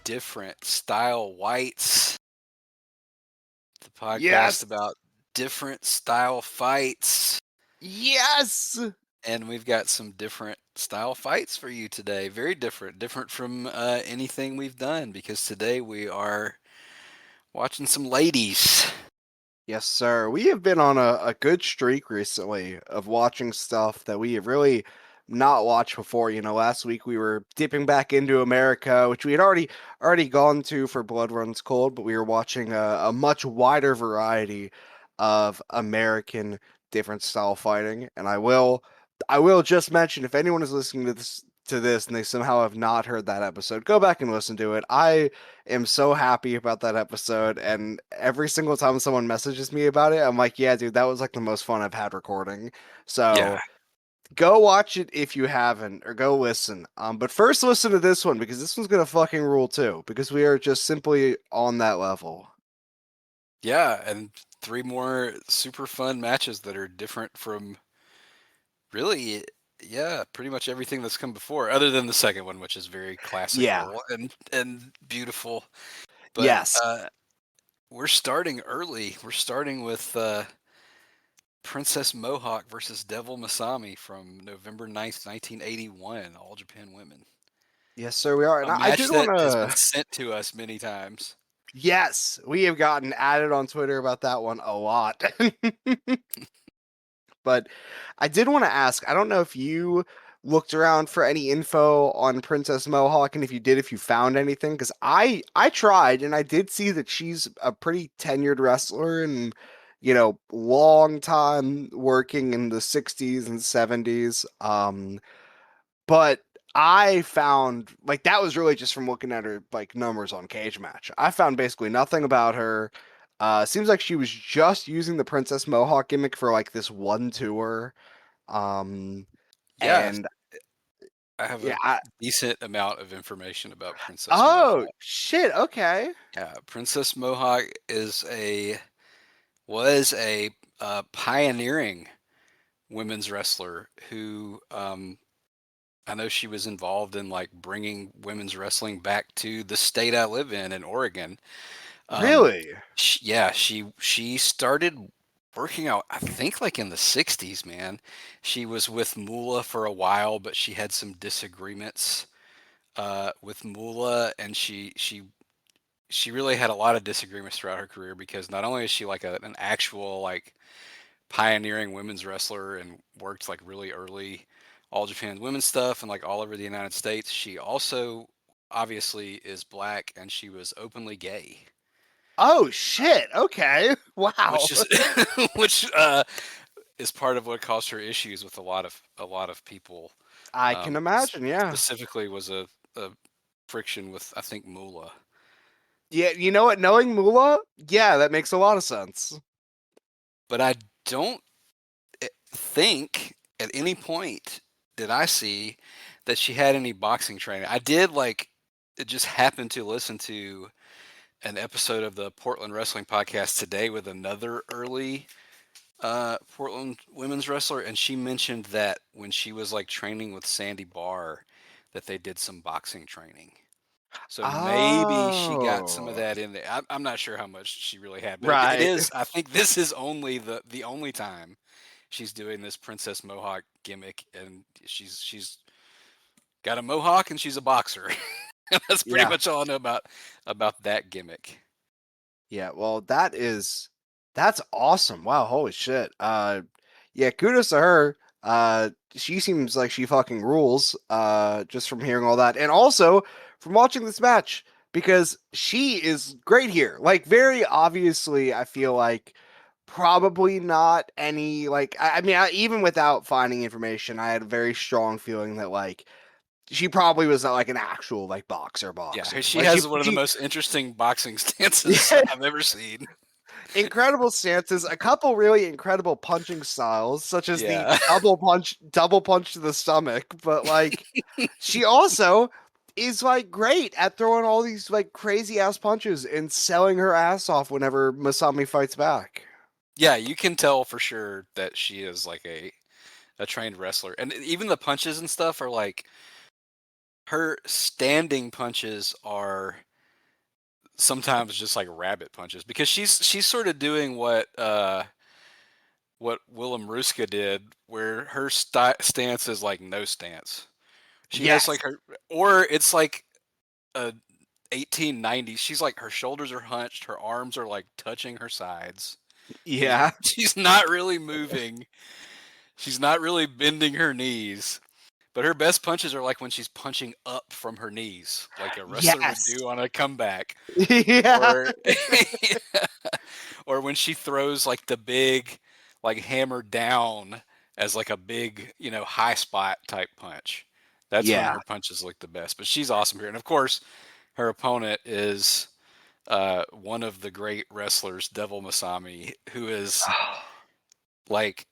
Different Style Whites, the podcast Yes. about different style fights. Yes. And we've got some different style fights for you today. Very different from anything we've done, because today we are watching some ladies. Yes, sir. We have been on a good streak recently of watching stuff that we have really not watched before. Last week we were dipping back into America, which we had already gone to for Blood Runs Cold, but we were watching a much wider variety of American different style fighting. And I will just mention, if anyone is listening to this and they somehow have not heard that episode, go back and listen to it. I am so happy about that episode, and every single time someone messages me about it, I'm like, yeah, dude, that was like the most fun I've had recording. Yeah. So go watch it if you haven't, or go listen. But first listen to this one, because this one's gonna fucking rule too, because we are just simply on that level. Yeah, and 3 more super fun matches that are different from really, yeah, pretty much everything that's come before, other than the second one, which is very Yeah. classical and beautiful. But Yes. we're starting early. We're starting with Princess Mohawk versus Devil Masami from November 9th, 1981, All Japan Women. Yes, sir, we are. And A I match did that want has been to. sent to us many times. Yes, we have gotten added on Twitter about that one a lot. But I did want to ask, I don't know if you looked around for any info on Princess Mohawk, and if you did, if you found anything, because I tried, and I did see that she's a pretty tenured wrestler, and long time working in the 60s and 70s. But I found, like, that was really just from looking at her like numbers on Cage Match. I found basically nothing about her. Seems like she was just using the Princess Mohawk gimmick for like this one tour. Um, Yeah, and I have yeah, a decent amount of information about Princess oh Mohawk. shit, okay. Yeah, Princess Mohawk was a pioneering women's wrestler who I know she was involved in like bringing women's wrestling back to the state I live in Oregon. Um, Really? she started working out, I think, like in the '60s. Man, she was with Moolah for a while, but she had some disagreements with Moolah, and she really had a lot of disagreements throughout her career, because not only is she like an actual like pioneering women's wrestler and worked like really early All Japan women's stuff and like all over the United States, she also obviously is black, and she was openly gay, Oh shit, okay. Wow. which is which is part of what caused her issues with a lot of people. I can imagine, yeah. Specifically was a friction with, I think, Moolah. Yeah, you know what? Knowing Moolah, yeah, that makes a lot of sense. But I don't think at any point did I see that she had any boxing training. I did, like, it just happened to listen to an episode of the Portland Wrestling Podcast today with another early Portland women's wrestler, and she mentioned that when she was like training with Sandy Barr, that they did some boxing training. So maybe she got some of Oh, that in there. I'm not sure how much she really had, but it right. is. I think this is only the only time she's doing this Princess Mohawk gimmick, and she's got a mohawk and she's a boxer. That's pretty Yeah. much all I know about that gimmick. Yeah, well, that's awesome. Wow, holy shit. Yeah, kudos to her. She seems like she fucking rules, just from hearing all that. And also from watching this match, because she is great here. Like, very obviously, I feel like probably not any, like, I mean, even without finding information, I had a very strong feeling that, like, she probably was not like an actual like Yeah, boxer. she Like, she has one of the she most interesting boxing stances yeah, I've ever seen. incredible stances, a couple really incredible punching styles, such as the Yeah. double punch to the stomach. But like, she also is like great at throwing all these like crazy ass punches and selling her ass off whenever Masami fights back. Yeah, you can tell for sure that she is like a trained wrestler. And even the punches and stuff are like, her standing punches are sometimes just like rabbit punches because she's sort of doing what Willem Ruska did, where her stance is like no stance. She has Yes. like her, or it's like a 1890s. She's like her shoulders are hunched, her arms are like touching her sides. She's Yeah. she's not really moving. She's not really bending her knees. But her best punches are like when she's punching up from her knees, like a wrestler would Yes. do on a comeback, Yeah. or or when she throws like the big, like hammer down as like a big, high spot type punch. That's when Yeah. her punches look the best. But she's awesome here, and of course, her opponent is one of the great wrestlers, Devil Masami, who is like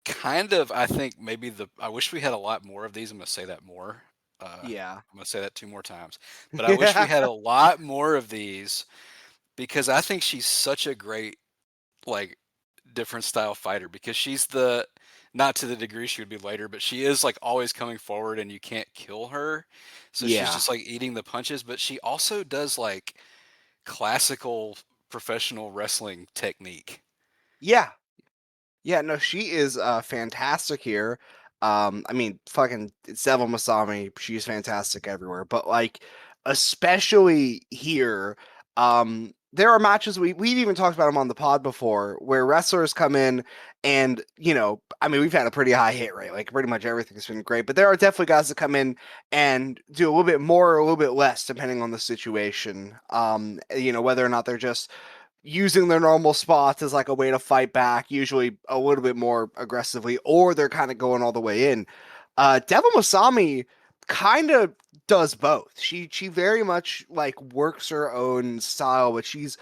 kind of, I think maybe I wish we had a lot more of these. I'm gonna say that more. Yeah. I'm gonna say that two more times, but I wish we Yeah. had a lot more of these because I think she's such a great like different style fighter because she's the not to the degree she would be later, but she is like always coming forward and you can't kill her. So she's Yeah. just like eating the punches, but she also does like classical professional wrestling technique. Yeah. Yeah, no, she is fantastic here. I mean, fucking Devil Masami, she's fantastic everywhere, but like especially here, there are matches we've even talked about them on the pod before where wrestlers come in and, I mean, we've had a pretty high hit rate. Like pretty much everything's been great, but there are definitely guys that come in and do a little bit more or a little bit less depending on the situation. Whether or not they're just using their normal spots as like a way to fight back, usually a little bit more aggressively, or they're kind of going all the way in. Devil Masami kind of does both. She very much like works her own style, but she's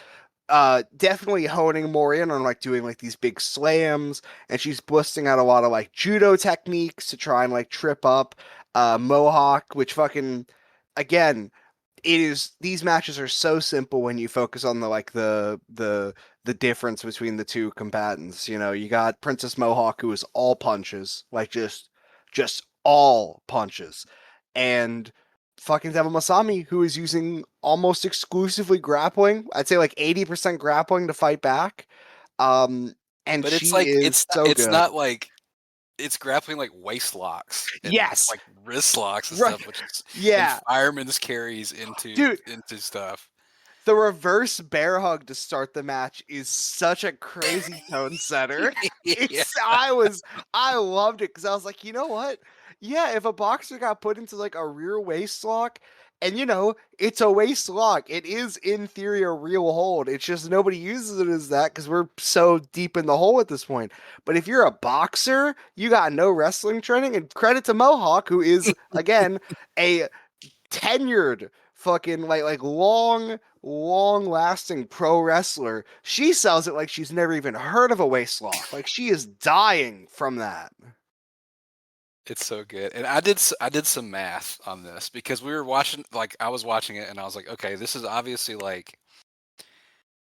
definitely honing more in on like doing like these big slams, and she's busting out a lot of like judo techniques to try and like trip up Mohawk, which fucking again it is these matches are so simple when you focus on the difference between the two combatants. You got Princess Mohawk who is all punches, like just all punches, and fucking Devil Masami who is using almost exclusively grappling. I'd say like 80% grappling to fight back. Um, and But it's she like is it's so it's good. not like it's grappling like waist locks and Yes, like wrist locks and right. stuff, which is and Yeah, fireman's carries into dude. into stuff. The reverse bear hug to start the match is such a crazy tone setter. Yeah. I loved it because I was like, you know what? Yeah, if a boxer got put into like a rear waist lock, and it's a waist lock, it is in theory a real hold. It's just nobody uses it as that because we're so deep in the hole at this point. But if you're a boxer, you got no wrestling training, and credit to Mohawk, who is again a tenured fucking like long lasting pro wrestler. She sells it like she's never even heard of a waist lock. Like she is dying from that. It's so good. And I did some math on this because we were watching like I was watching it and I was like, okay, this is obviously like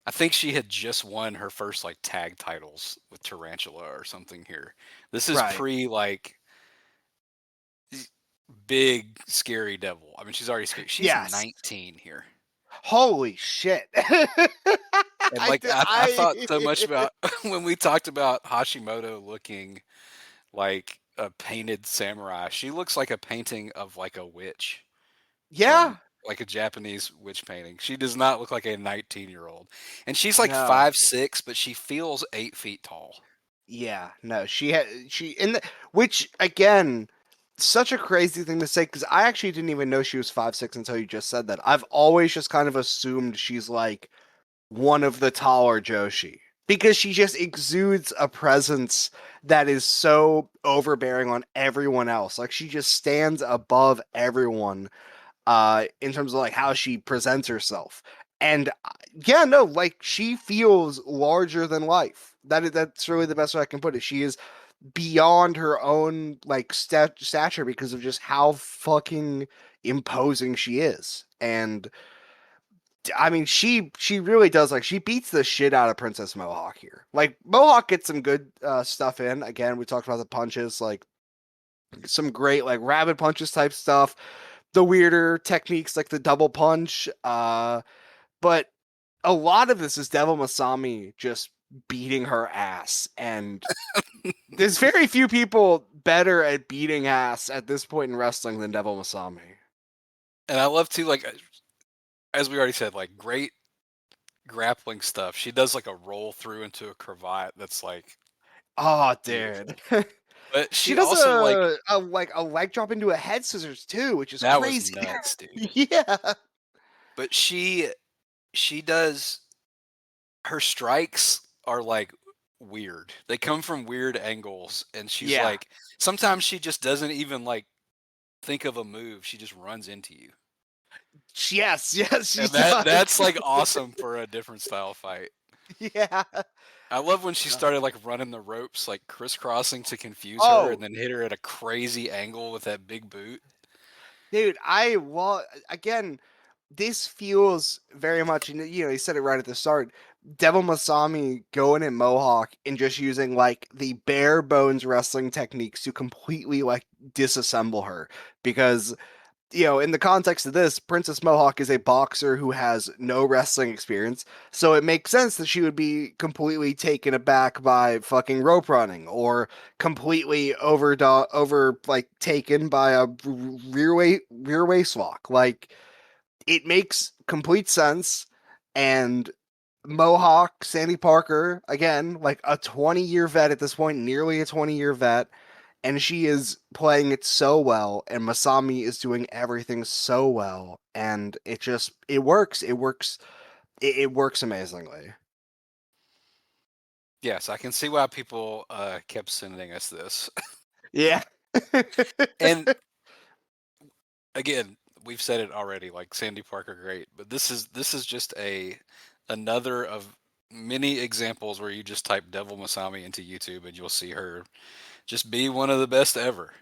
I think she had just won her first like tag titles with Tarantula or something here. This is Right. pre like big scary devil. I mean, she's already scary. She's Yes. 19 here. Holy shit. And like I thought so much I about when we talked about Hashimoto looking like a painted samurai. She looks like a painting of like a witch yeah. from like a Japanese witch painting. She does not look like a 19-year-old. And she's like No. 5'6", but she feels 8 feet tall. Yeah, no, she in the which again, such a crazy thing to say because I actually didn't even know she was 5'6" until you just said that. I've always just kind of assumed she's like one of the taller Joshi because she just exudes a presence that is so overbearing on everyone else. Like she just stands above everyone in terms of like how she presents herself. And yeah, no, like she feels larger than life. That's really the best way I can put it. She is beyond her own like stature because of just how fucking imposing she is. And I mean, she really does like she beats the shit out of Princess Mohawk here. Like Mohawk gets some good stuff in. Again, we talked about the punches, like some great like rabbit punches type stuff, the weirder techniques like the double punch. But a lot of this is Devil Masami just beating her ass, and there's very few people better at beating ass at this point in wrestling than Devil Masami. And I love to like, as we already said, like great grappling stuff. She does like a roll through into a cravat that's like Oh, beautiful. dude. But She she does also like a like a leg drop into a head scissors too, which is that was crazy. nuts, dude. Yeah. But she does her strikes are like weird. They come from weird angles, and she's Yeah. like sometimes she just doesn't even like think of a move. She just runs into you. Yes, yes, she And that's does. like awesome for a different style fight. Yeah. I love when she started like running the ropes, like crisscrossing to confuse her, and Oh, then hit her at a crazy angle with that big boot. dude, I well again, this feels very much, and you know, you said it right at the start. Devil Masami going at Mohawk and just using like the bare bones wrestling techniques to completely like disassemble her because you know, in the context of this, Princess Mohawk is a boxer who has no wrestling experience, so it makes sense that she would be completely taken aback by fucking rope running or completely over like taken by a rear waist lock. Like it makes complete sense, and Mohawk, Sandy Parker, again, like a 20-year vet at this point, nearly a 20-year vet, and she is playing it so well, and Masami is doing everything so well, and it works. It works amazingly. Yes, I can see why people kept sending us this. Yeah. And again, we've said it already, like Sandy Parker, great, but this is just another of many examples where you just type Devil Masami into YouTube and you'll see her just be one of the best ever.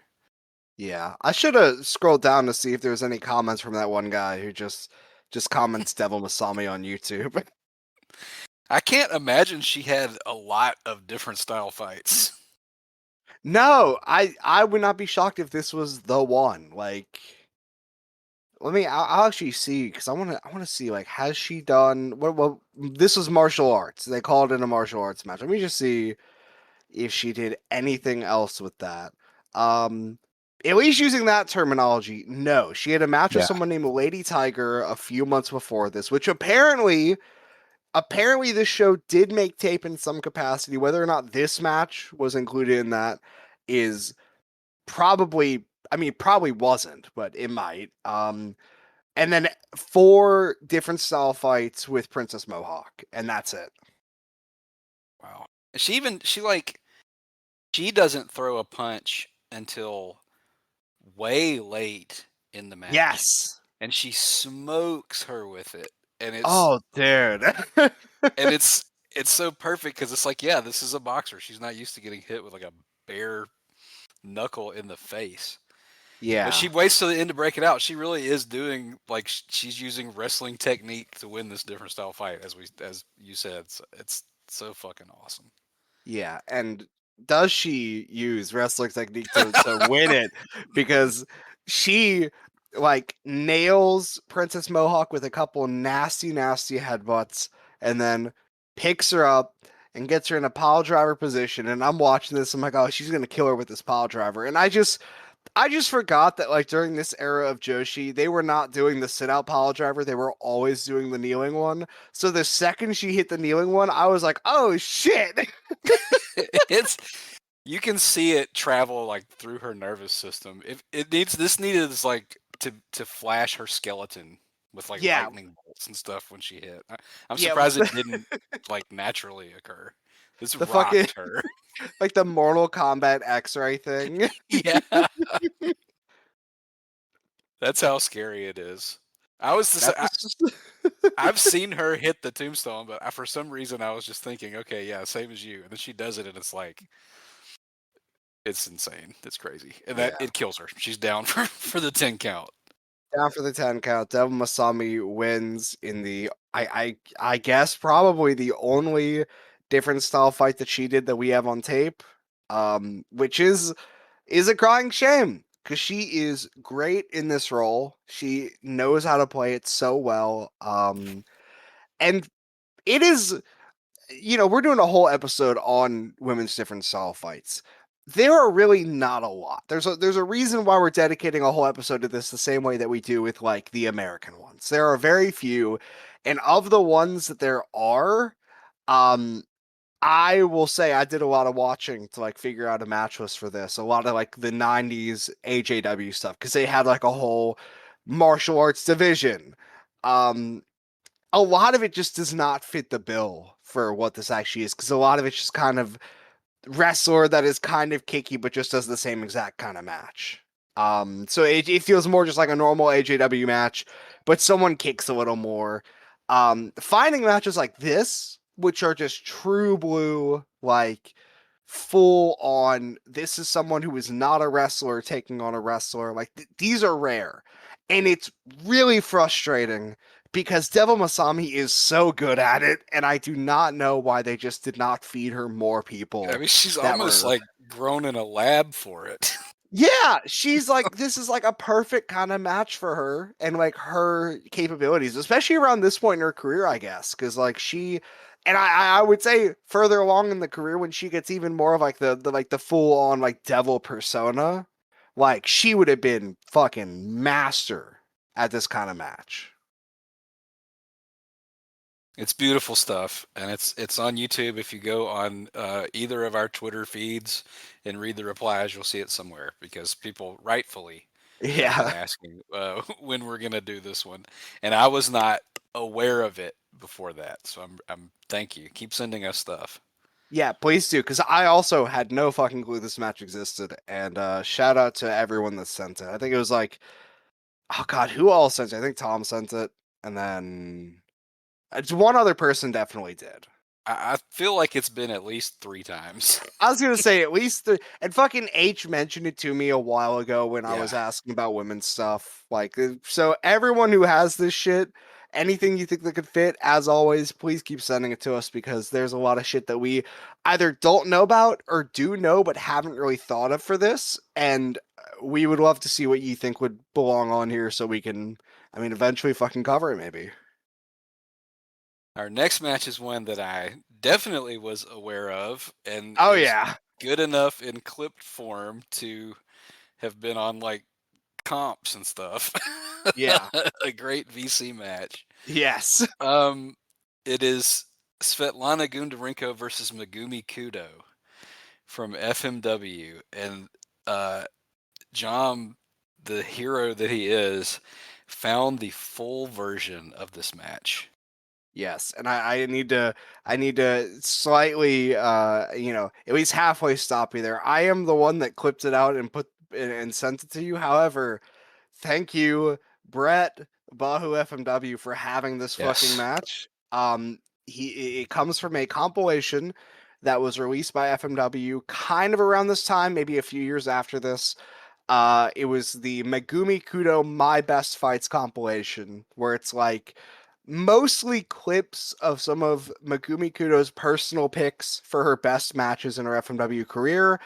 Yeah. I should have scrolled down to see if there was any comments from that one guy who just comments Devil Masami on YouTube. I can't imagine she had a lot of different style fights. No, I would not be shocked if this was the one. Like I'll actually see because I want to see like has she done well this was martial arts. They called it a martial arts match. Let me just see if she did anything else with that. Um, at least using that terminology, no. She had a match with Yeah. someone named Lady Tiger a few months before this, which apparently this show did make tape in some capacity. Whether or not this match was included in that is probably I mean probably wasn't, but it might. And then four different style fights with Princess Mohawk, and that's it. Wow. She doesn't throw a punch until way late in the match, Yes. and she smokes her with it, and Oh, dude. and it's so perfect because it's like, yeah, this is a boxer. She's not used to getting hit with like a bare knuckle in the face. But she Yeah. waits till the end to break it out. She really is doing like she's using wrestling technique to win this different style fight, as you said. It's so fucking awesome. Yeah, and does she use wrestling technique to win it? Because she like nails Princess Mohawk with a couple nasty, nasty headbutts, and then picks her up and gets her in a pile driver position. And I'm watching this. I'm like, oh, she's gonna kill her with this pile driver. And I just forgot that like during this era of Joshi, they were not doing the sit out pile driver. They were always doing the kneeling one. So the second she hit the kneeling one, I was like, oh shit. it's you can see it travel like through her nervous system. If it needs this needed is like to flash her skeleton with like Yeah, lightning bolts and stuff when she hit. I'm yeah, like surprised it didn't like naturally occur. This the fucking rocked her. like the Mortal Kombat X-ray thing. Yeah, that's how scary it is. I was just, That I, was just I've seen her hit the tombstone, but for some reason I was just thinking, okay, yeah, same as you. And then she does it, and it's like it's insane. It's crazy, and that yeah. it kills her. She's down for the 10 count. Down for the 10 count. Devil Masami wins in the I guess probably the only different style fight that she did that we have on tape. Which is a crying shame because she is great in this role. She knows how to play it so well. And it is, we're doing a whole episode on women's different style fights. There are really not a lot. There's a reason why we're dedicating a whole episode to this the same way that we do with like the American ones. There are very few, and of the ones that there are, um, I will say I did a lot of watching to like figure out a match list for this. A lot of like the '90s AJW stuff because they had like a whole martial arts division. Um, a lot of it just does not fit the bill for what this actually is because a lot of it's just kind of wrestler that is kind of kicky but just does the same exact kind of match. So it feels more just like a normal AJW match, but someone kicks a little more. Finding matches like this, which are just true blue, like full on, this is someone who is not a wrestler taking on a wrestler. Like these are rare, and it's really frustrating because Devil Masami is so good at it, and I do not know why they just did not feed her more I people mean, she's that almost were. like grown in a lab for it. Yeah, she's like, this is like a perfect kind of match for her and like her capabilities, especially around this point in her career, I guess, because like and I would say further along in the career when she gets even more of like the full on like devil persona, like she would have been fucking master at this kind of match. It's beautiful stuff, and it's on YouTube. If you go on either of our Twitter feeds and read the replies, you'll see it somewhere because people rightfully have been Yeah. asking when we're gonna do this one, and I was not aware of it before that. So I'm thank you. Keep sending us stuff. Yeah, please do, because I also had no fucking clue this match existed. And shout out to everyone that sent it. I think it was like, oh god, who all sent it? I think Tom sent it, and then it's one other person definitely did. I feel like it's been at least 3 times. I was gonna say at least and fucking H mentioned it to me a while ago when I Yeah. was asking about women's stuff. Like, so everyone who has this shit, anything you think that could fit, as always, please keep sending it to us because there's a lot of shit that we either don't know about or do know but haven't really thought of for this, and we would love to see what you think would belong on here so we can, I mean, eventually fucking cover it maybe. Our next match is one that I definitely was aware of and Oh is yeah, good enough in clipped form to have been on like comps and stuff. yeah, A great VC match. yes, Um, it is Svetlana Goundarenko versus Megumi Kudo from FMW, and uh, Jom, the hero that he is, found the full version of this match. yes, and I need to slightly at least halfway stop you there. I am the one that clipped it out and put and sent it to you. However, thank you, Brett Bahu FMW, for having this fucking Yes. match. It comes from a compilation that was released by FMW kind of around this time, maybe a few years after this. It was the Megumi Kudo My Best Fights compilation, where it's like mostly clips of some of Megumi Kudo's personal picks for her best matches in her FMW career.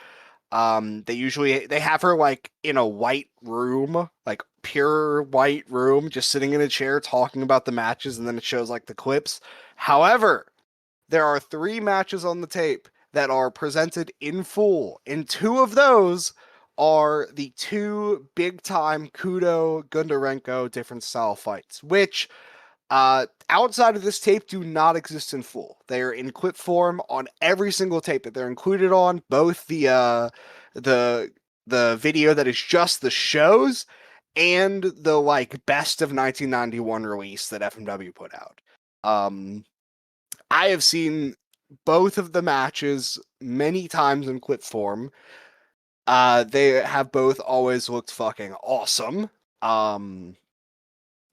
They have her like in a white room, like pure white room, just sitting in a chair talking about the matches, and then it shows like the clips. However, there are 3 matches on the tape that are presented in full, and 2 of those are the 2 big time Kudo Goundarenko different style fights, which outside of this tape do not exist in full. They are in clip form on every single tape that they're included on, both the the video that is just the shows and the like best of 1991 release that FMW put out. Um, I have seen both of the matches many times in clip form. They have both always looked fucking awesome. Um,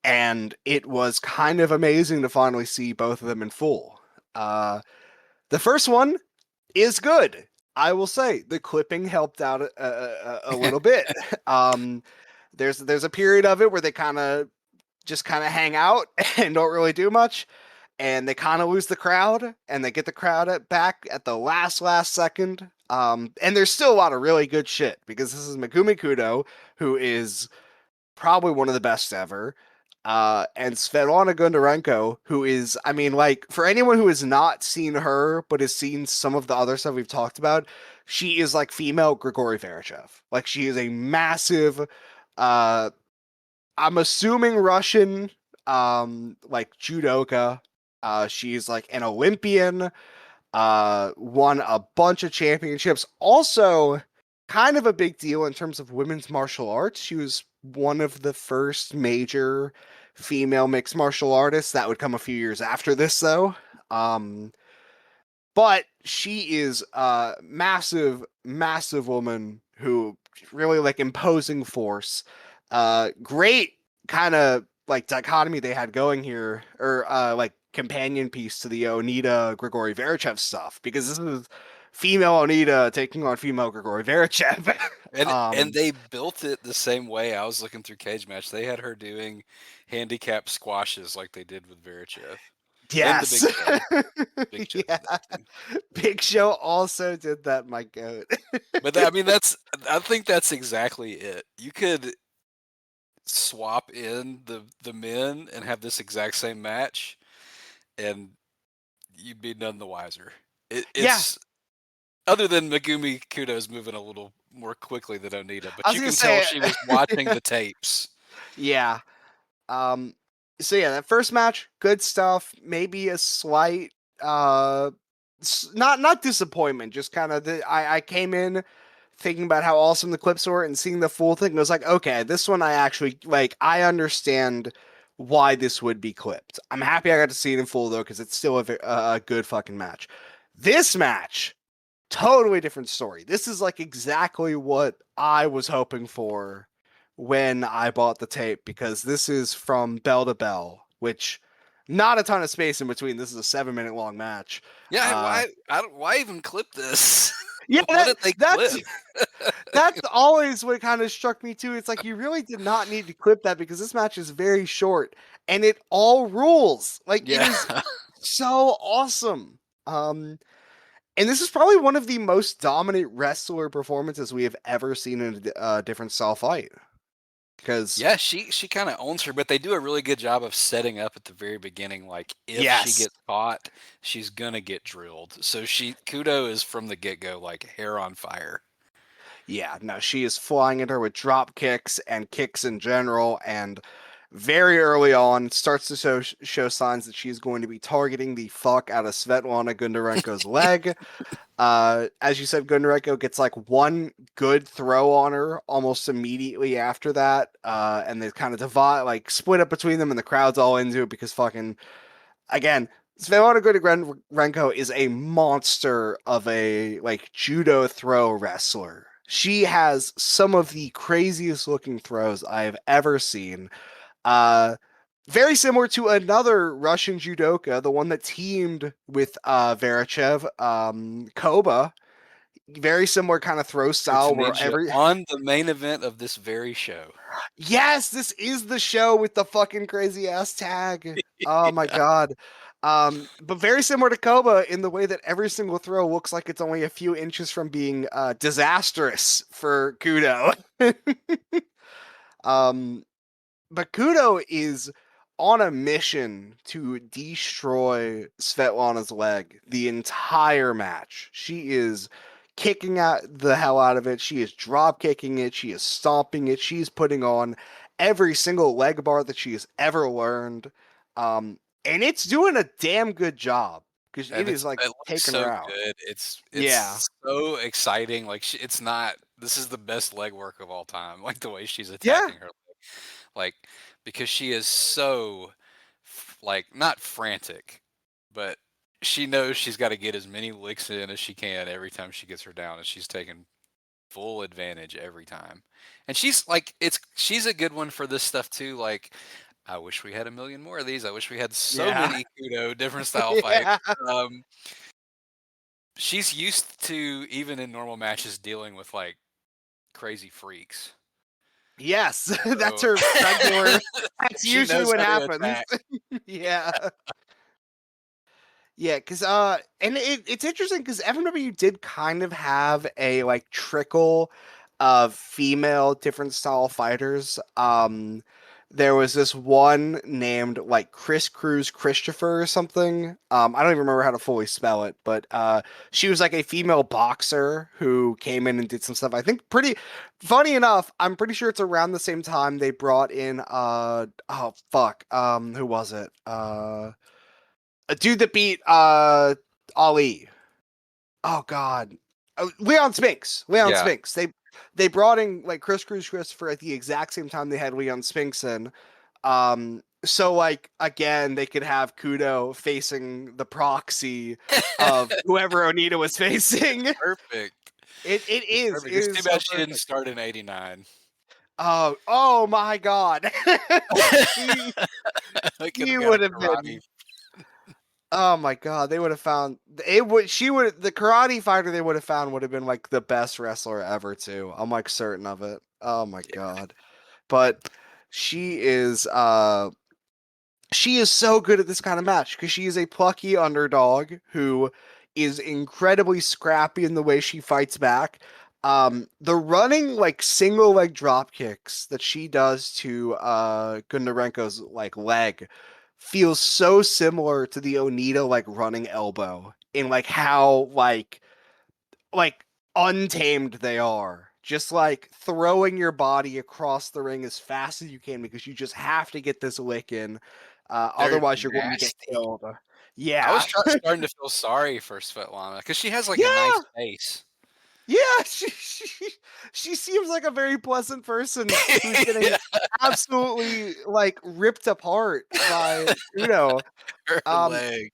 and it was kind of amazing to finally see both of them in full. Uh, the first one is good. I will say the clipping helped out a little bit. Um, there's a period of it where they kind of hang out and don't really do much, and they kind of lose the crowd, and they get the crowd back at the last second. And there's still a lot of really good shit because this is Megumi Kudo, who is probably one of the best ever. And Svetlana Goundarenko, who is, I mean, like, for anyone who has not seen her, but has seen some of the other stuff we've talked about, she is like female Grigory Varachev. Like, she is a massive, uh, I'm assuming Russian, like judoka. She's like an Olympian, won a bunch of championships. Also, kind of a big deal in terms of women's martial arts. She was one of the first major female mixed martial artists. That would come a few years after this, though. Um, but she is a massive, massive woman who really like imposing force. Great kind of like dichotomy they had going here, or like companion piece to the Onita Grigory Varachev stuff, because this is female Onita taking on female Grigory Varachev. And they built it the same way. I was looking through Cage Match. They had her doing handicap squashes like they did with Verichev. And the Yes. Big Show. Big Show Yeah. did that too. Big Show also did that, my goat. But I mean, I think that's exactly it. You could swap in the men and have this exact same match, and you'd be none the wiser. Yeah, It's other than Megumi Kudo's moving a little more quickly than Onita, I but was you gonna can tell say, she was watching the tapes. yeah. Um, so yeah, that first match, good stuff. Maybe a slight, uh, not disappointment, just kind of I came in thinking about how awesome the clips were and seeing the full thing. I was like, okay, this one I actually like. I understand why this would be clipped. I'm happy I got to see it in full though, because it's still a good fucking match. This match, totally different story. This is like exactly what I was hoping for when I bought the tape, because this is from bell to bell, which not a ton of space in between. This is a 7 minute long match. Yeah, Uh, why even clip this? yeah, What did they that's clip? that's always what kind of struck me too. It's like you really did not need to clip that, because this match is very short and it all rules. Like, it Yeah. is so awesome. And this is probably one of the most dominant wrestler performances we have ever seen in a different style fight. Because Yeah, she kind of owns her, but they do a really good job of setting up at the very beginning. Like if she yes, gets caught, she's gonna get drilled. So Kudo is from the get go like hair on fire. yeah, no, she is flying at her with drop kicks and kicks in general, and very early on starts to show signs that she's going to be targeting the fuck out of Svetlana Gundarenko's leg. As you said, Goundarenko gets like one good throw on her almost immediately after that, and they kind of divide, like split up between them, and the crowd's all into it because fucking again, Svetlana Goundarenko is a monster of a like judo throw wrestler. She has some of the craziest looking throws I have ever seen. Uh, Very similar to another Russian judoka, the one that teamed with Varachev, Koba. Very similar kind of throw It's style where Ninja every on the main event of this very show. yes, this is the show with the fucking crazy ass tag. Oh my Yeah. god. But very similar to Koba in the way that every single throw looks like it's only a few inches from being disastrous for Kudo. um, but Kudo is on a mission to destroy Svetlana's leg the entire match. She is kicking out the hell out of it. She is drop kicking it. She is stomping it. She's putting on every single leg bar that she has ever learned. And it's doing a damn good job because it And is like it looks taking her so out. good. Yeah. It's so exciting. Like it's not. This is the best leg work of all time. Like the way she's Yeah. attacking her leg, like because she is so like not frantic, but she knows she's got to get as many licks in as she can every time she gets her down, and she's taking full advantage every time. And she's like, she's a good one for this stuff too. Like I wish we had a million more of these. I wish we had so Yeah. many Kudo different style fights. Yeah. Um, she's used to even in normal matches dealing with like crazy freaks. Yes, that's So her regular. That's she usually knows what how to happens. attack. Yeah. Yeah, because and it's interesting because FMW did kind of have a like trickle of female different style fighters. there was this one named like Chris Cruz Christopher or something. I don't even remember how to fully spell it, but she was like a female boxer who came in and did some stuff. I think pretty funny enough, I'm pretty sure it's around the same time they brought in oh fuck. Who was it? A dude that beat Ali. Oh God. Leon Spinks. Leon Yeah. Spinks. They brought in like Chris Cruz Christopher at the exact same time they had Leon Spinks in. So like again, they could have Kudo facing the proxy of whoever Onita was facing. Perfect. It It's is. It perfect. It's is too so bad she didn't perfect. start in '89. Oh my God. she It could have she got a would have karate. been. Oh my God, they would have found it would she would the karate fighter they would have found would have been like the best wrestler ever too. I'm like certain of it. Oh my God. But she is she is so good at this kind of match because she is a plucky underdog who is incredibly scrappy in the way she fights back. The running like single leg drop kicks that she does to Goundarenko's like leg feels so similar to the Onita like running elbow in like how like untamed they are. Just like throwing your body across the ring as fast as you can because you just have to get this lick in. They're Otherwise, you're going to get nasty. killed. I was Yeah. starting to feel sorry for Svetlana because she has like a nice Yeah. face. Yeah. She seems like a very pleasant person who's getting absolutely like ripped apart by Kudo. Her Um, leg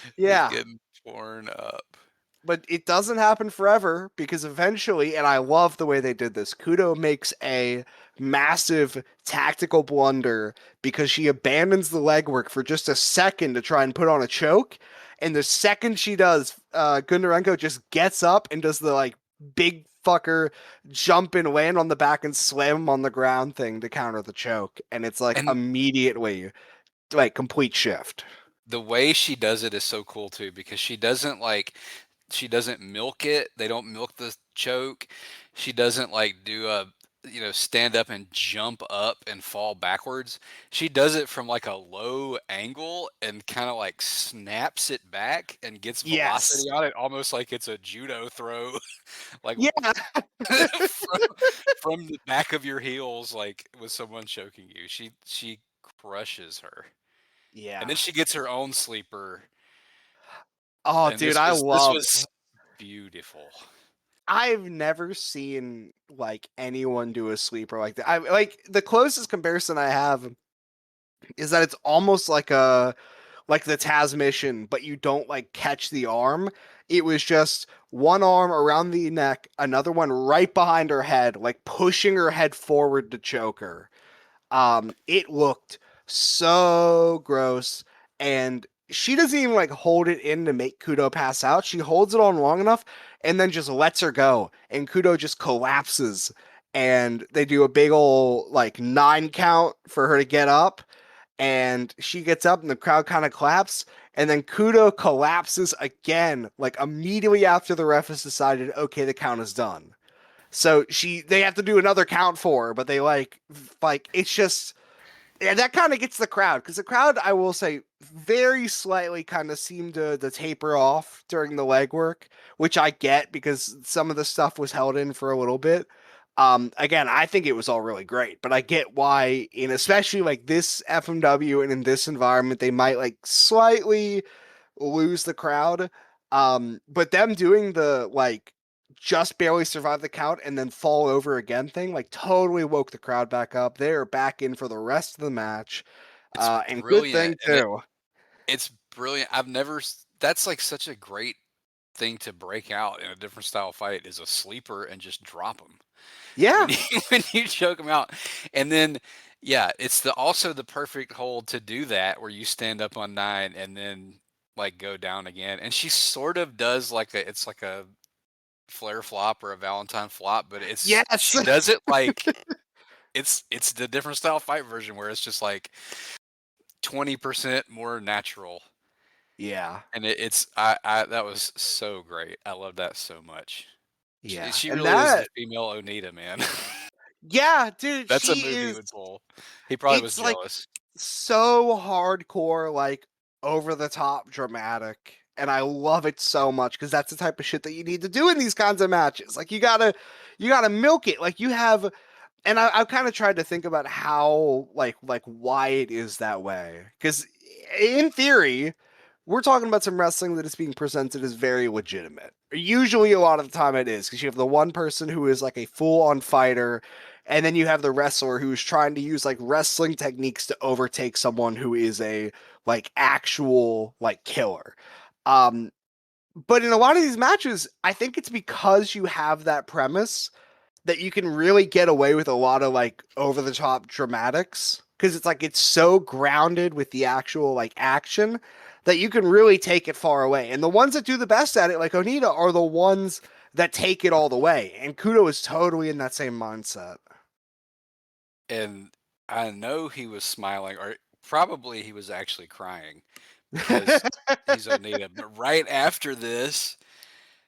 is yeah. getting torn up. But it doesn't happen forever because eventually, and I love the way they did this, Kudo makes a massive tactical blunder because she abandons the legwork for just a second to try and put on a choke. And the second she does, Gundarenko just gets up and does the like big fucker jump and land on the back and slam him on the ground thing to counter the choke. And it's like And immediately like complete shift. the way she does it is so cool too because she doesn't milk it. They don't milk the choke. She doesn't like do a stand up and jump up and fall backwards. She does it from like a low angle and kind of like snaps it back and gets Yes. velocity on it, almost like it's a judo throw, like Yeah. from, from the back of your heels, like with someone choking you. She crushes her, and then Yeah. she gets her own sleeper, Oh, and dude, this was beautiful. I've never seen like anyone do a sleeper like that. I like the closest comparison I have is that it's almost like the Taz mission, but you don't like catch the arm. It was just one arm around the neck, another one right behind her head, like pushing her head forward to choke her. It looked so gross, and she doesn't even like hold it in to make Kudo pass out. She holds it on long enough and then just lets her go, and Kudo just collapses. And they do a big old like 9 count for her to get up, and she gets up, and the crowd kind of claps. And then Kudo collapses again, like immediately after the ref has decided, okay, the count is done. So they have to do another count for her, but they like it's just yeah, that kind of gets the crowd because the crowd, I will say, very slightly kind of seemed to taper off during the legwork, which I get because some of the stuff was held in for a little bit. Again, I think it was all really great, but I get why, in especially like this FMW and in this environment, they might like slightly lose the crowd. But them doing the like just barely survive the count and then fall over again thing like totally woke the crowd back up. They're back in for the rest of the match. It's And good brilliant, thing and too. it's brilliant. That's like such a great thing to break out in a different style fight is a sleeper and just drop them when Yeah. you when you choke them out, and then yeah, it's also the perfect hold to do that where you stand up on 9 and then like go down again. And she sort of does like it's like a flare flop or a Valentine flop, but Yes. she does it like it's the different style fight version where it's just like 20% more natural. Yeah. And I that was so great. I love that so much. She Yeah. she And really is the that female Onita, man. Yeah, dude, That's a she move he is. would pull. He probably was It's like jealous. so hardcore, like over the top dramatic. And I love it so much because that's the type of shit that you need to do in these kinds of matches. Like you gotta milk it. Like you have, and I've kind of tried to think about how like why it is that way. Because in theory, we're talking about some wrestling that is being presented as very legitimate. Usually, a lot of the time, it is because you have the one person who is like a full-on fighter, and then you have the wrestler who's trying to use like wrestling techniques to overtake someone who is a like actual like killer. Um, but in a lot of these matches, I think it's because you have that premise that you can really get away with a lot of like over the top dramatics because it's like it's so grounded with the actual like action that you can really take it far away. And the ones that do the best at it, like Onita, are the ones that take it all the way. And Kudo is totally in that same mindset. And I know he was smiling, or probably he was actually crying because he's Onita. But right after this,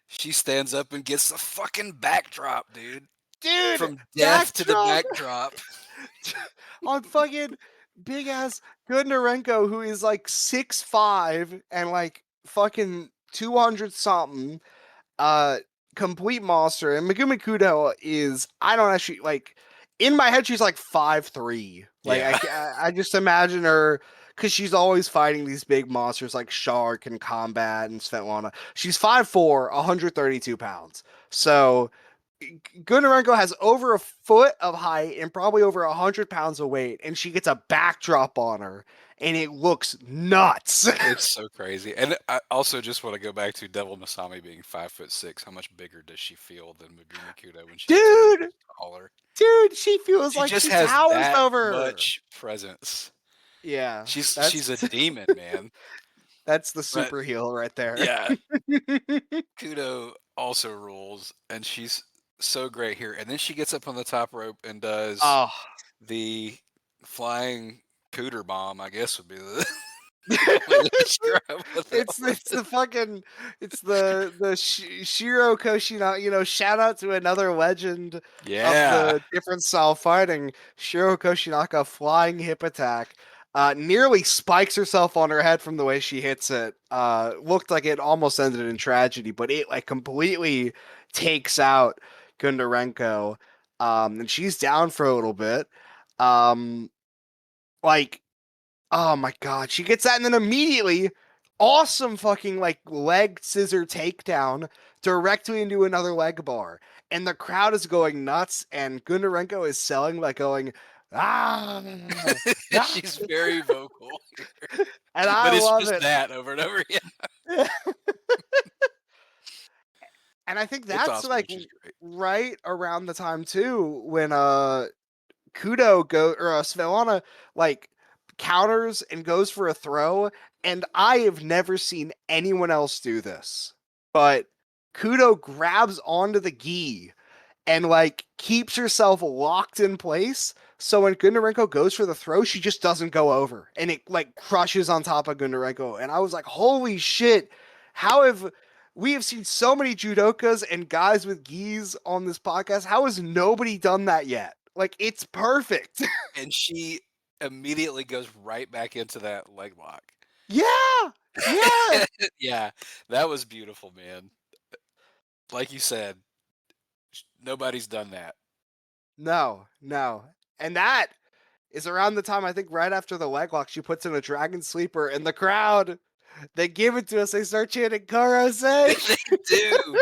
she stands up and gets the fucking backdrop, dude. Dude, From death to the backdrop backdrop. on fucking big ass Goundarenko, who is like 6'5" and like fucking 200 something. uh Complete monster. And Megumi Kudo is, I don't actually like, in my head she's like 5'3". Like Yeah. I just imagine her because she's always fighting these big monsters like Shark and Combat and Svetlana. She's 5'4", 132 pounds. So Goundarenko has over a foot of height and probably over 100 pounds of weight, and she gets a backdrop on her, and it looks nuts. It's so crazy. And I also just want to go back to Devil Masami being 5'6". How much bigger does she feel than Megumi Kudo when she gets 10 Dude, inches taller? dude, she feels She like just she has towers that over her. much presence. Yeah, She's that's a demon, man. that's the But super heel right there. yeah, Kudo also rules, and she's so great here. And then she gets up on the top rope and does Oh, the flying cooter bomb, I guess would be the the way to describe what that it's was. the fucking it's the Shiro Koshina. Shout out to another legend of Yeah. the different style fighting, Shiro Koshinaka flying hip attack. Nearly spikes herself on her head from the way she hits it. Looked like it almost ended in tragedy, but it like completely takes out Goundarenko. And she's down for a little bit. Um, like Oh my god, she gets that and then immediately awesome fucking like leg scissor takedown directly into another leg bar. And the crowd is going nuts and Goundarenko is selling like going ah, ah. She's very vocal here. And I But it's love just it. that over and over again. And I think It's that's awesome. like She's great. right around the time too when Kudo go or Svetlana like counters and goes for a throw, and I have never seen anyone else do this. But Kudo grabs onto the gi and like keeps herself locked in place. So when Goundarenko goes for the throw, she just doesn't go over, and it like crushes on top of Goundarenko. And I was like, "Holy shit! How have we have seen so many judokas and guys with gis on this podcast? How has nobody done that yet? Like, it's perfect." And she immediately goes right back into that leg lock. Yeah, yeah. Yeah, that was beautiful, man. Like you said, nobody's done that. No, no, and that is around the time I think right after the leg lock, she puts in a dragon sleeper, and the crowd they give it to us. They start chanting "Karose." They do.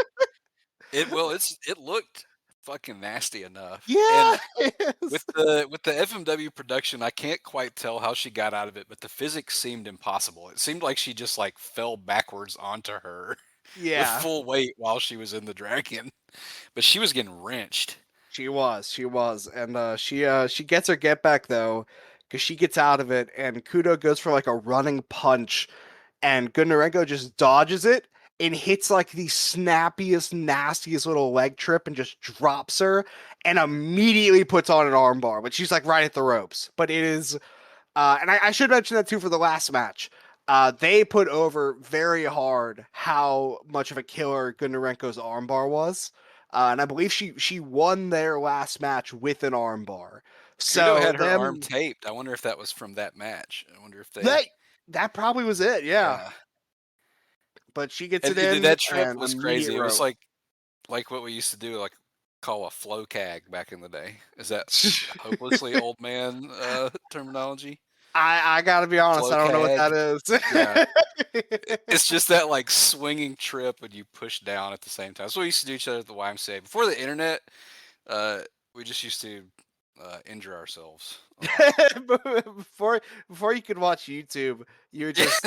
It looked fucking nasty enough. Yeah, And yes. with the FMW production, I can't quite tell how she got out of it, but the physics seemed impossible. It seemed like she just like fell backwards onto her with Yeah. full weight while she was in the dragon. But she was getting wrenched. She was, and she gets her get back though, because she gets out of it, and Kudo goes for like a running punch, and Gunnarenko just dodges it and hits like the snappiest, nastiest little leg trip and just drops her, and immediately puts on an armbar, but she's like right at the ropes. But it is, and I should mention that too for the last match. They put over very hard how much of a killer Gunnarenko's armbar was. and I believe she won their last match with an armbar. Kudo So had her arm them taped. I wonder if that was from that match. I wonder if they, that that probably was it, yeah. yeah. But she gets And it in that trip and was immediate crazy. It was rope. like what we used to do, like call a flow cag back in the day. Is that hopelessly old man terminology? I gotta be honest, Flow I don't know what cag. that is. Yeah. It's just that like swinging trip when you push down at the same time. That's what we used to do each other at the YMCA. Before the internet, uh, we just used to injure ourselves a lot. before before you could watch YouTube, you would just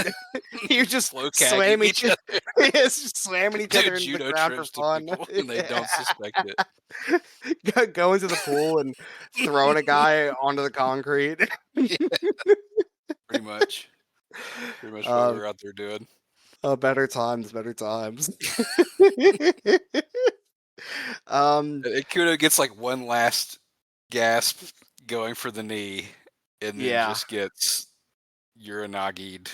you just Flow cagging slam each each other. just slamming each Do other into the judo ground for trips to fun. people and they don't suspect it. Go into the pool and throwing a guy onto the concrete. Yeah, pretty much. Pretty much what we uh, were out there doing. better times, better times. um, And Kudo gets like one last gasp going for the knee and then yeah, just gets urinagi'd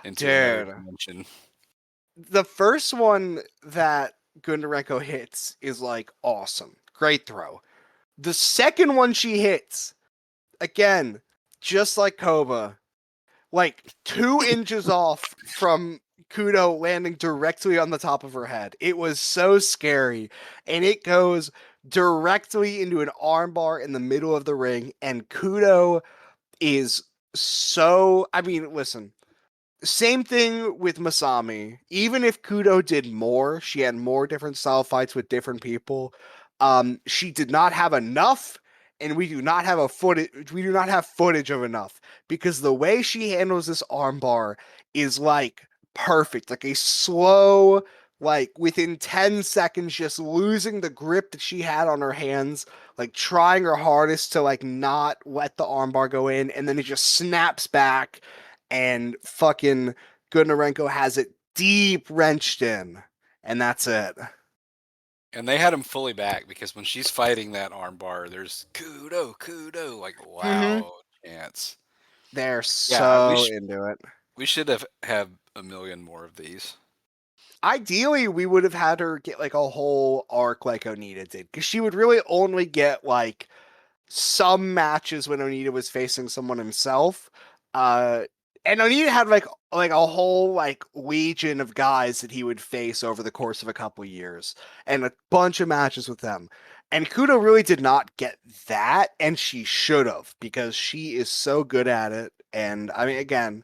into another dude. dimension. The first one that Goundarenko hits is like awesome. Great throw. The second one she hits, again, just like Koba, like 2 inches off from Kudo landing directly on the top of her head. It was so scary. And it goes directly into an armbar in the middle of the ring. And Kudo is so. I mean, listen, same thing with Masami. Even if Kudo did more, she had more different style fights with different people. She did not have enough, and we do not have a footage. We do not have footage of enough because the way she handles this armbar is like perfect, like a slow, like within 10 seconds, just losing the grip that she had on her hands, like trying her hardest to like not let the armbar go in, and then it just snaps back and fucking Goundarenko has it deep wrenched in, and that's it. And they had him fully back because when she's fighting that armbar, there's Kudo, Kudo, like Mm-hmm. loud chants. They're Yeah, so into it. we should have had a million more of these. Ideally, we would have had her get like a whole arc like Onita did, because she would really only get like some matches when Onita was facing someone himself. Uh, and Onita had like a whole like legion of guys that he would face over the course of a couple years, and a bunch of matches with them. And Kudo really did not get that, and she should have, because she is so good at it. And I mean, again,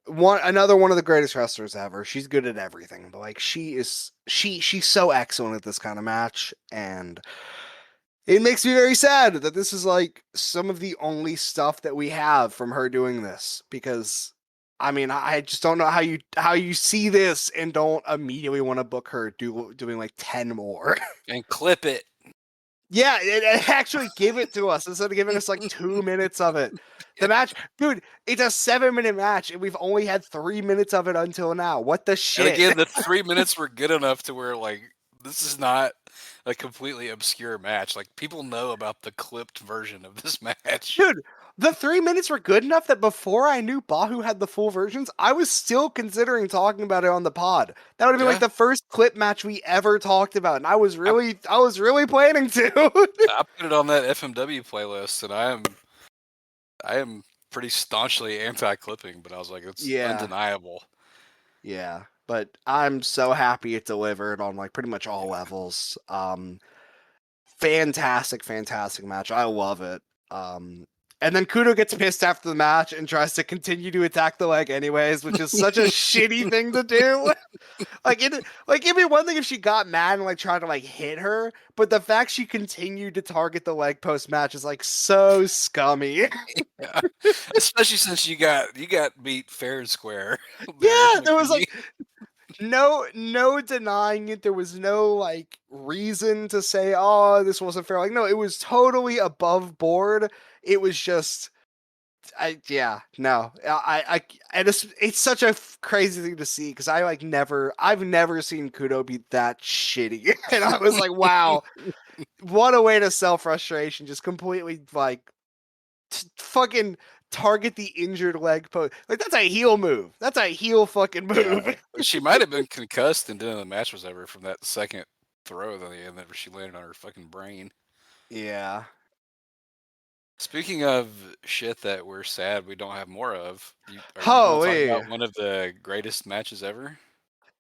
another one of the greatest wrestlers ever. She's good at everything, but like she's so excellent at this kind of match, and it makes me very sad that this is like some of the only stuff that we have from her doing this, because I mean, I just don't know how you see this and don't immediately want to book her doing like 10 more. And clip it. Yeah, it actually give it to us instead of giving us like 2 minutes of it. The match, dude, it's a 7 minute match, and we've only had 3 minutes of it until now. What the And shit? again, the 3 minutes were good enough to where like this is not a completely obscure match. Like people know about the clipped version of this match. Dude, the 3 minutes were good enough that before I knew Bahu had the full versions, I was still considering talking about it on the pod. That would have been like Yeah, the first clip match we ever talked about, and I, I was really planning to. I put it on that FMW playlist, and I am pretty staunchly anti-clipping, but I was like, it's Yeah, undeniable. yeah. But I'm so happy it delivered on like pretty much all Yeah, levels. Fantastic, fantastic match. I love it. And then Kudo gets pissed after the match and tries to continue to attack the leg anyways, which is such a shitty thing to do. It'd be one thing if she got mad and like tried to like hit her, but the fact she continued to target the leg post match is like so scummy. yeah. Especially since you got beat fair and square there, Yeah, there was Megumi. like no denying it. There was no like reason to say, oh, this wasn't fair. Like, no, it was totally above board. It was just yeah, no, and it's such a crazy thing to see, because I've never seen Kudo be that shitty, and I was like, wow, what a way to sell frustration, just completely like fucking target the injured leg post. Like, that's a heel move. That's a heel fucking Yeah, move. she might have been concussed, and then the match was over from that second throw than the end that she landed on her fucking brain. Yeah. Speaking of shit that we're sad we don't have more of, are you going to talk Holy, about one of the greatest matches ever?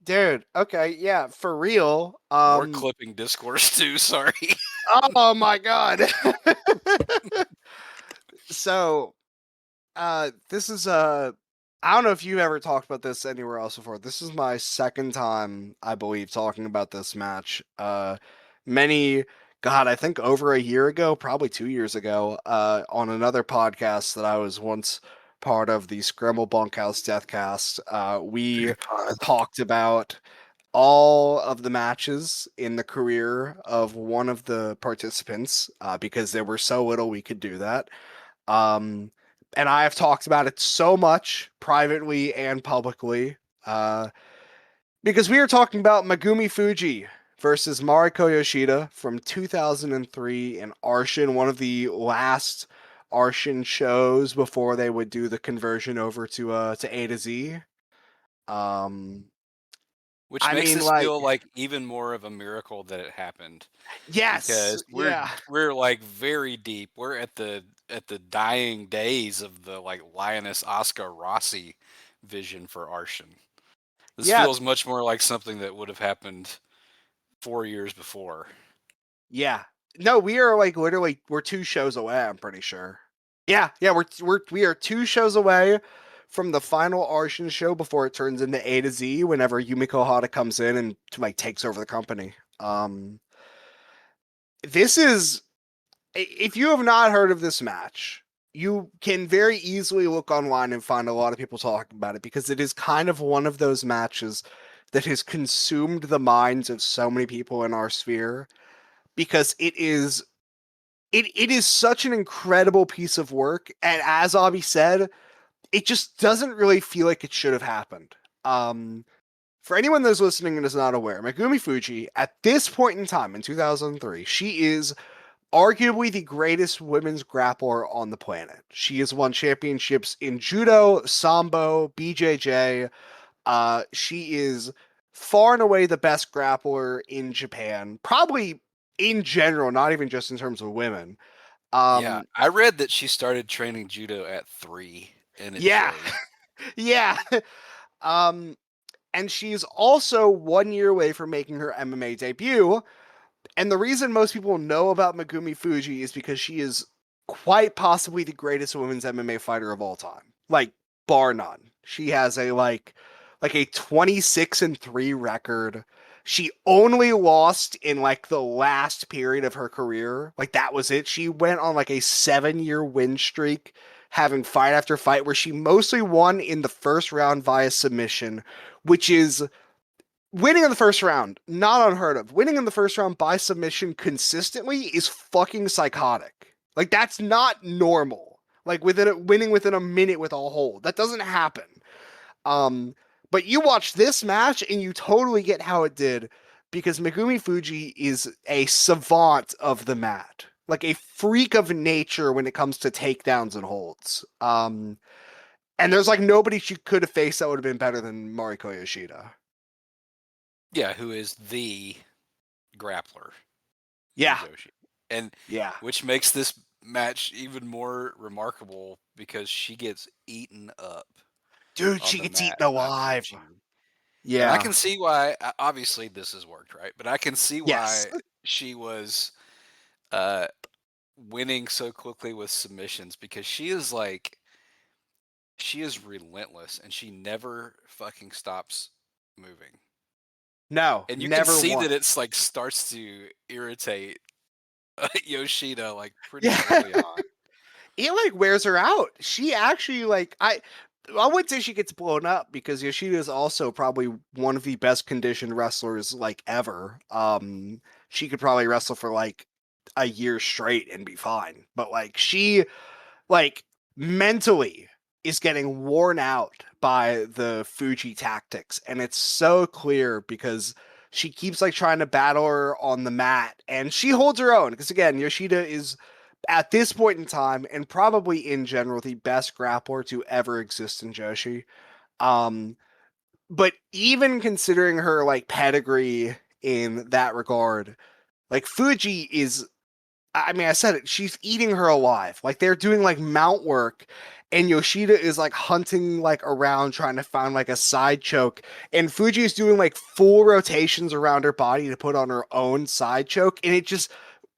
dude. Okay, yeah, for real. More clipping discourse too. Sorry. Oh my god. So, this is I don't know if you ever talked about this anywhere else before. This is my second time, I believe, talking about this match. Many, God, I think over a year ago, probably 2 years ago, on another podcast that I was once part of, the Scramble Bunkhouse Deathcast, we Good pod. talked about all of the matches in the career of one of the participants, because there were so little we could do that. Um, and I have talked about it so much privately and publicly, uh, because we are talking about Megumi Fujii versus Mariko Yoshida from 2003 in Arsion, one of the last Arsion shows before they would do the conversion over to A to Z. Um, Which I makes mean, this like, feel like even more of a miracle that it happened yes, because yeah, we're like very deep. We're at the dying days of the like Lioness Oscar Rossi vision for Arshan. This yeah, feels much more like something that would have happened 4 years before. yeah. No, we are like literally we're 2 shows away. I'm pretty sure. Yeah, yeah. We are 2 shows away from the final Arsion show before it turns into A to Z. Whenever Yumiko Hata comes in and like takes over the company. Um, this is if you have not heard of this match, you can very easily look online and find a lot of people talking about it because it is kind of one of those matches that has consumed the minds of so many people in our sphere because it is such an incredible piece of work, and as Aubie said, it just doesn't really feel like it should have happened. Um, for anyone that's listening and is not aware, Megumi Fujii, at this point in time in 2003, she is arguably the greatest women's grappler on the planet. She has won championships in judo, sambo, BJJ. She is far and away the best grappler in Japan, probably in general, not even just in terms of women. Yeah, Um, I read that she started training judo at 3, and it yeah, shows. yeah. Um, and she's also 1 year away from making her MMA debut. And the reason most people know about Megumi Fujii is because she is quite possibly the greatest women's MMA fighter of all time. Like, bar none. She has a 26-3 record. She only lost in like the last period of her career. Like that was it. She went on like a 7-year win streak, having fight after fight where she mostly won in the first round via submission, which is winning in the first round, not unheard of. Winning in the first round by submission consistently is fucking psychotic. Like that's not normal. Like winning within a minute with a hold. That doesn't happen. Um, but you watch this match and you totally get how it did because Megumi Fujii is a savant of the mat. Like a freak of nature when it comes to takedowns and holds. And there's like nobody she could have faced that would have been better than Mariko Yoshida. Yeah, who is the grappler in Yeah, Joshi. And yeah. which makes this match even more remarkable because she gets eaten up Dude, on she the gets mat eaten by alive. Fujii. And I Yeah. can see why, obviously, this has worked, right? But I can see Yes. why she was uh, winning so quickly with submissions because she is relentless and she never fucking stops moving. No, And you can never see that once. it's like starts to irritate Yoshida like pretty Yeah. early on. It like wears her out. She actually like I would say she gets blown up because Yoshida is also probably one of the best conditioned wrestlers like ever. She could probably wrestle for like a year straight and be fine. But like she like mentally is getting worn out by the Fujii tactics. And it's so clear because she keeps like trying to battle her on the mat and she holds her own. Because again, Yoshida is at this point in time and probably in general the best grappler to ever exist in Joshi. Um, but even considering her like pedigree in that regard. Like Fujii is, I mean, I said it, she's eating her alive. Like they're doing like mount work, and Yoshida is like hunting like around trying to find like a side choke, and Fuji is doing like full rotations around her body to put on her own side choke, and it just,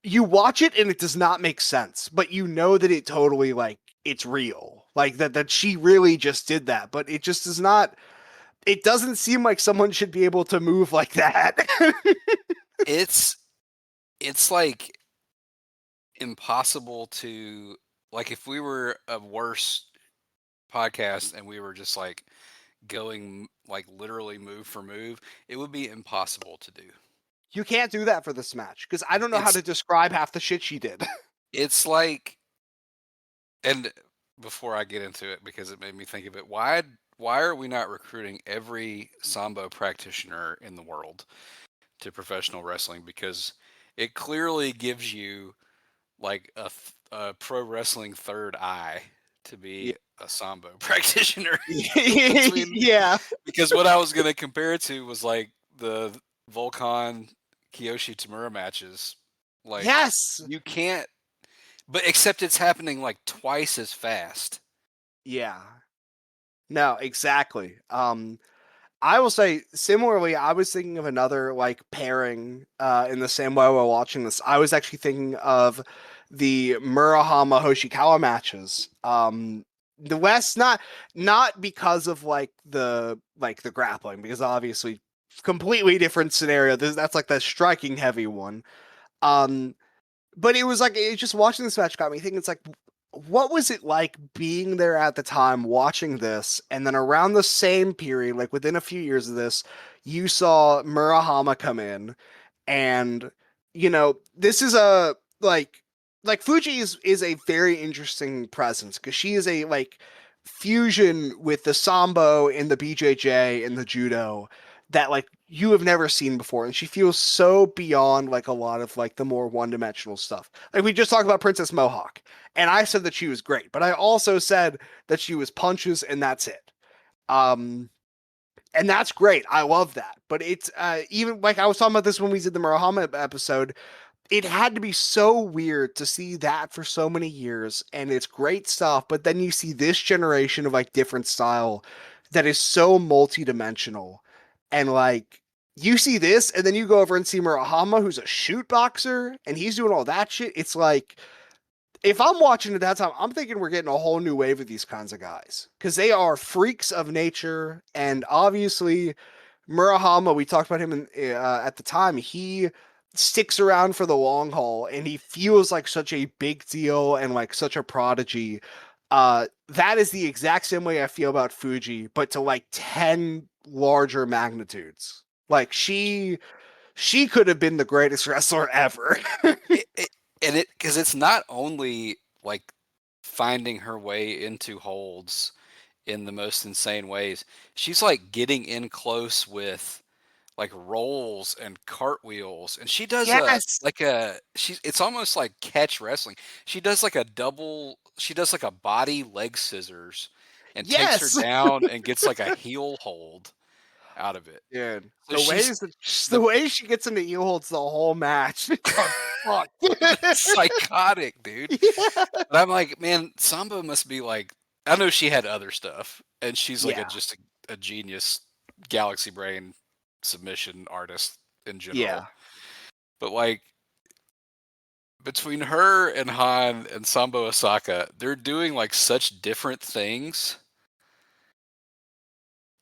you watch it and it does not make sense, but you know that it totally like it's real. Like that she really just did that, but it just does not, it doesn't seem like someone should be able to move like that. It's it's like impossible to, like, if we were a worse podcast and we were just like going like literally move for move, it would be impossible to do. You can't do that for this match because I don't know how It's to describe half the shit she did. it's like, and before I get into it, because it made me think of it, why are we not recruiting every sambo practitioner in the world to professional wrestling? Because it clearly gives you like a pro wrestling third eye to Yeah. be a sambo practitioner. Between, Yeah. because what I was gonna compare it to was like the Volkan Kiyoshi Tamura matches. Like Yes. you can't, but except it's happening like twice as fast. Yeah. No, exactly. I will say similarly, I was thinking of another like pairing in the same way while watching this. I was actually thinking of the Murahama Hoshikawa matches. The West, not because of like the grappling, because obviously completely different scenario. That's like the striking heavy one. Um, but it was like it just watching this match got me thinking. It's like, what was it like being there at the time watching this, and then around the same period, like within a few years of this, you saw Murahama come in, and this is a like Fuji is a very interesting presence because she is a like fusion with the sambo and the BJJ and the judo that like you have never seen before, and she feels so beyond like a lot of like the more one-dimensional stuff. Like we just talked about Princess Mohawk, and I said that she was great, but I also said that she was punches and that's it. Um, and that's great. I love that. But it's even like I was talking about this when we did the Murahama episode, it had to be so weird to see that for so many years, and it's great stuff, but then you see this generation of like different style that is so multi-dimensional, and like you see this and then you go over and see Murahama, who's a shoot boxer, and he's doing all that shit. It's like if I'm watching at that time, I'm thinking we're getting a whole new wave of these kinds of guys because they are freaks of nature. And obviously, Murahama, we talked about him at the time. He sticks around for the long haul, and he feels like such a big deal and like such a prodigy. That is the exact same way I feel about Fujii, but to like 10 larger magnitudes. Like she could have been the greatest wrestler ever. It and it because it's not only like finding her way into holds in the most insane ways. She's like getting in close with like rolls and cartwheels, and she does a Yes. like a she's it's almost like catch wrestling. She does like a double, she does like a body leg scissors and takes her Yes. down and gets like a heel hold out of it. Dude, So she's the the way she gets into heel holds the whole match, I'm fucked. psychotic, dude. Yeah. But I'm like, man, Samba must be like, I know she had other stuff, and she's like Yeah. a genius galaxy brain submission artist in Yeah. general. But like between her and Han and Sambo Osaka, they're doing like such different things.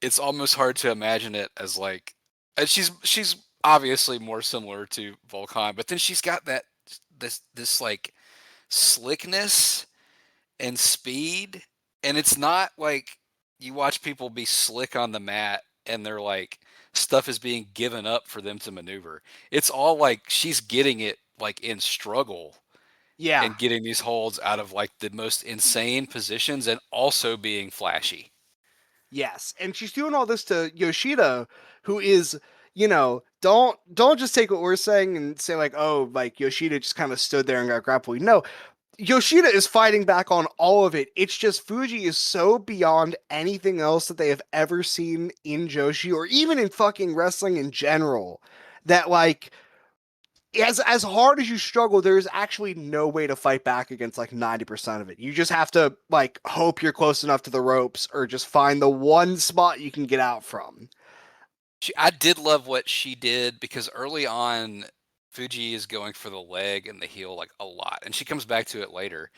It's almost hard to imagine it as like, and she's obviously more similar to Volkan, but then she's got that this like slickness and speed, and it's not like you watch people be slick on the mat and they're like stuff is being given up for them to maneuver. It's all like she's getting it like in struggle Yeah. and getting these holds out of like the most insane positions and also being flashy. Yes. And she's doing all this to Yoshida, who is, don't just take what we're saying and say like, oh, like Yoshida just kind of stood there and got grappled. No, Yoshida is fighting back on all of it. It's just Fujii is so beyond anything else that they have ever seen in Joshi or even in fucking wrestling in general that like as hard as you struggle, there's actually no way to fight back against like 90% of it. You just have to like hope you're close enough to the ropes or just find the one spot you can get out from. I did love what she did because early on, Fujii is going for the leg and the heel like a lot, and she comes back to it later.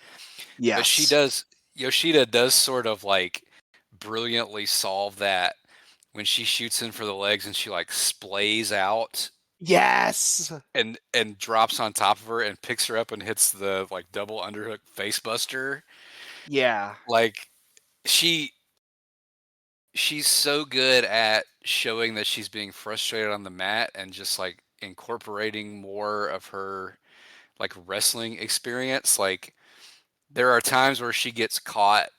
But she Yes. does, Yoshida does sort of like brilliantly solve that when she shoots in for the legs and she like splays out Yes. and drops on top of her and picks her up and hits the like double underhook face buster. Yeah. Like she she's so good at showing that she's being frustrated on the mat and just like incorporating more of her like wrestling experience. Like there are times where she gets caught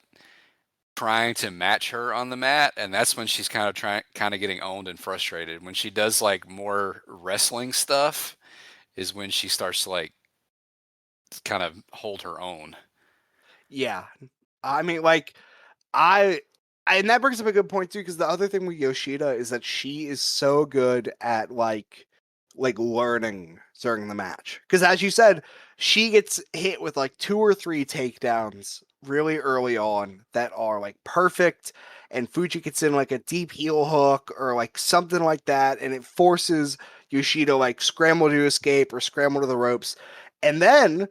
trying to match her on the mat, and that's when she's kind of getting owned and frustrated. When she does like more wrestling stuff is when she starts to like kind of hold her own. Yeah. I mean, like, I, and that brings up a good point too, because the other thing with Yoshida is that she is so good at like learning during the match. Because as you said, she gets hit with like two or three takedowns really early on that are like perfect, and Fuji gets in like a deep heel hook or like something like that, and it forces Yoshida like scramble to escape or scramble to the ropes. And then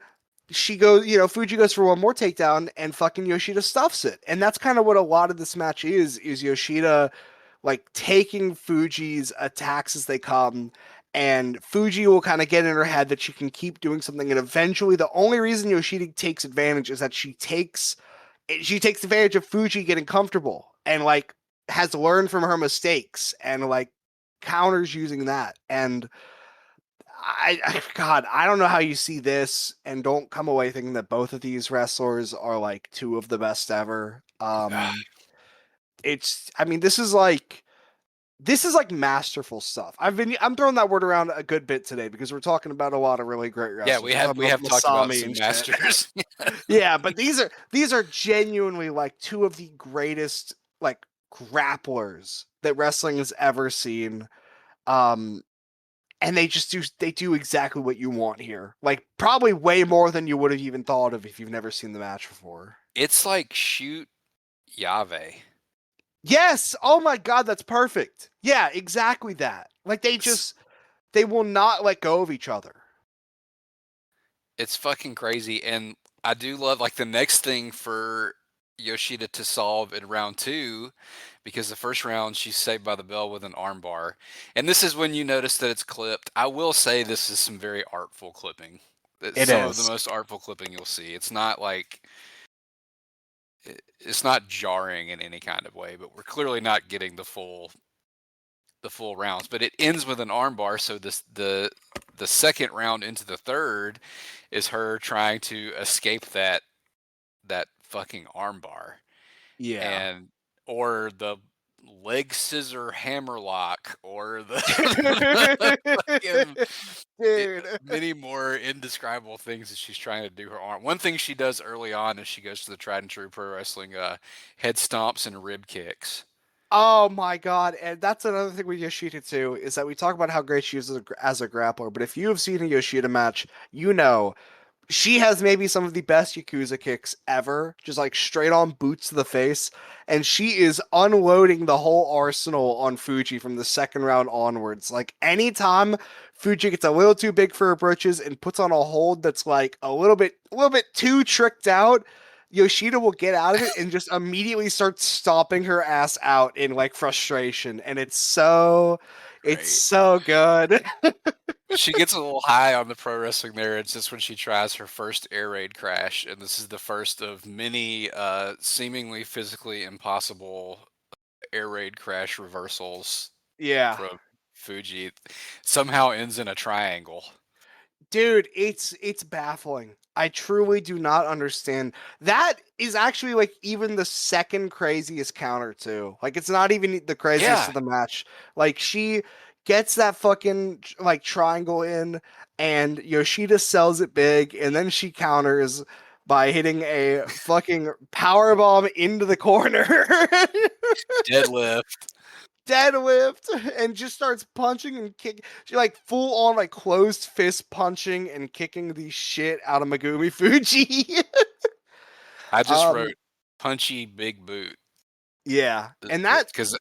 she goes, Fuji goes for one more takedown and fucking Yoshida stuffs it. And that's kind of what a lot of this match is Yoshida like taking Fuji's attacks as they come. And Fuji will kind of get in her head that she can keep doing something. And eventually the only reason Yoshida takes advantage is that she takes advantage of Fuji getting comfortable and like has learned from her mistakes and like counters using that. And God, I don't know how you see this and don't come away thinking that both of these wrestlers are like two of the best ever. I mean, this is like masterful stuff. I'm throwing that word around a good bit today because we're talking about a lot of really great Yeah, wrestlers. we We're have talking we about have talked about Masami some and shit. masters. Yeah, but these are genuinely like two of the greatest like grapplers that wrestling has ever seen. Um, and they do exactly what you want here. Like probably way more than you would have even thought of if you've never seen the match before. It's like shoot Yave. Yes. Oh my god, that's perfect. Yeah, exactly that. Like It's they will not let go of each other. it's fucking crazy, and I do love like the next thing for Yoshida to solve in round two, because the first round she's saved by the bell with an armbar, and this is when you notice that it's clipped. I will say this is some very artful clipping. It's It some of the is. most artful clipping you'll see. It's not like it's not jarring in any kind of way, but we're clearly not getting the full rounds. But it ends with an armbar, so the second round into the third is her trying to escape that fucking armbar, Yeah. and or the leg scissor hammerlock, or the, fucking Dude. many more indescribable things that she's trying to do her arm. One thing she does early on is she goes to the tried and true pro wrestling head stomps and rib kicks. Oh my god, and that's another thing with Yoshida too, is that we talk about how great she is as a grappler, but if you have seen a Yoshida match, you know she has maybe some of the best Yakuza kicks ever, just like straight on boots to the face. And she is unloading the whole arsenal on Fuji from the second round onwards. Like anytime Fuji gets a little too big for her britches and puts on a hold that's like a little bit too tricked out, Yoshida will get out of it and just immediately start stomping her ass out in like frustration. And it's Right. so good. She gets a little high on the pro wrestling there. It's just when she tries her first air raid crash, and this is the first of many seemingly physically impossible air raid crash reversals Yeah. from Fuji. Somehow ends in a triangle. Dude, it's baffling. I truly do not understand. That is actually like even the second craziest counter too. Like it's not even the craziest Yeah, of the match. Like she gets that fucking like triangle in and Yoshida sells it big and then she counters by hitting a fucking power bomb into the corner. deadlift. deadlift and just starts punching and kicking. She like full on like closed fist punching and kicking the shit out of Megumi Fujii. I just um, wrote punchy big boot yeah, and because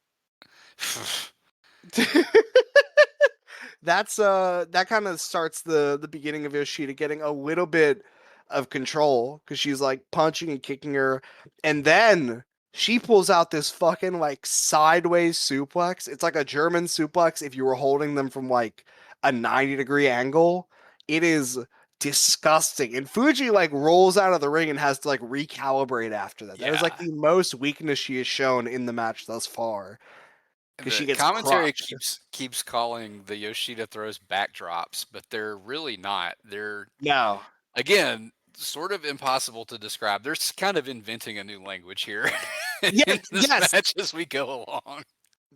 that's that kind of starts the beginning of Yoshida getting a little bit of control because she's like punching and kicking her, and then she pulls out this fucking like sideways suplex. It's like a German suplex if you were holding them from like a 90-degree angle. It is disgusting. And Fuji like rolls out of the ring and has to like recalibrate after that. That is like yeah. the most weakness she has shown in the match thus far because she The gets commentary crushed. keeps calling the Yoshida throws backdrops, but they're really not. They're No. again sort of impossible to describe. They're kind of inventing a new language here in Yes, this yes. match as we go along.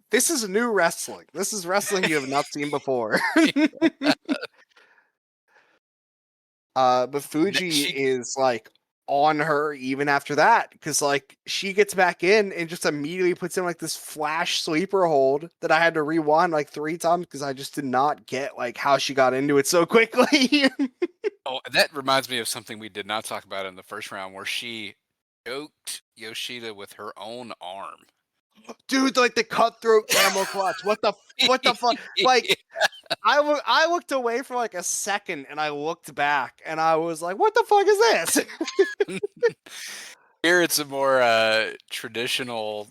This is new wrestling. This is wrestling you have not seen before. But Fuji She is like on her even after that because like she gets back in and just immediately puts in like this flash sleeper hold that I had to rewind like 3 times because I just did not get like how she got into it so quickly. oh, that reminds me of something we did not talk about in the first round, where she choked Yoshida with her own arm. Dude, like the cutthroat camel clutch. What the fuck? Like I looked away for like a second and I looked back and I was like, what the fuck is this? Here it's a more traditional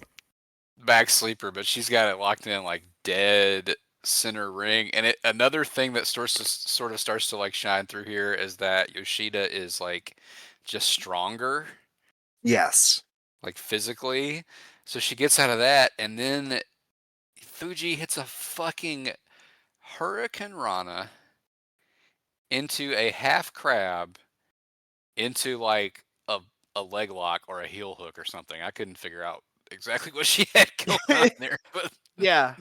back sleeper, but she's got it locked in like dead center ring. And another thing that sort of starts to like shine through here is that Yoshida is like just stronger, Yes. like physically. So she gets out of that, and then Fuji hits a fucking Hurricane Rana into a half crab into like a leg lock or a heel hook or something. I couldn't figure out exactly what she had going on there, but Yeah.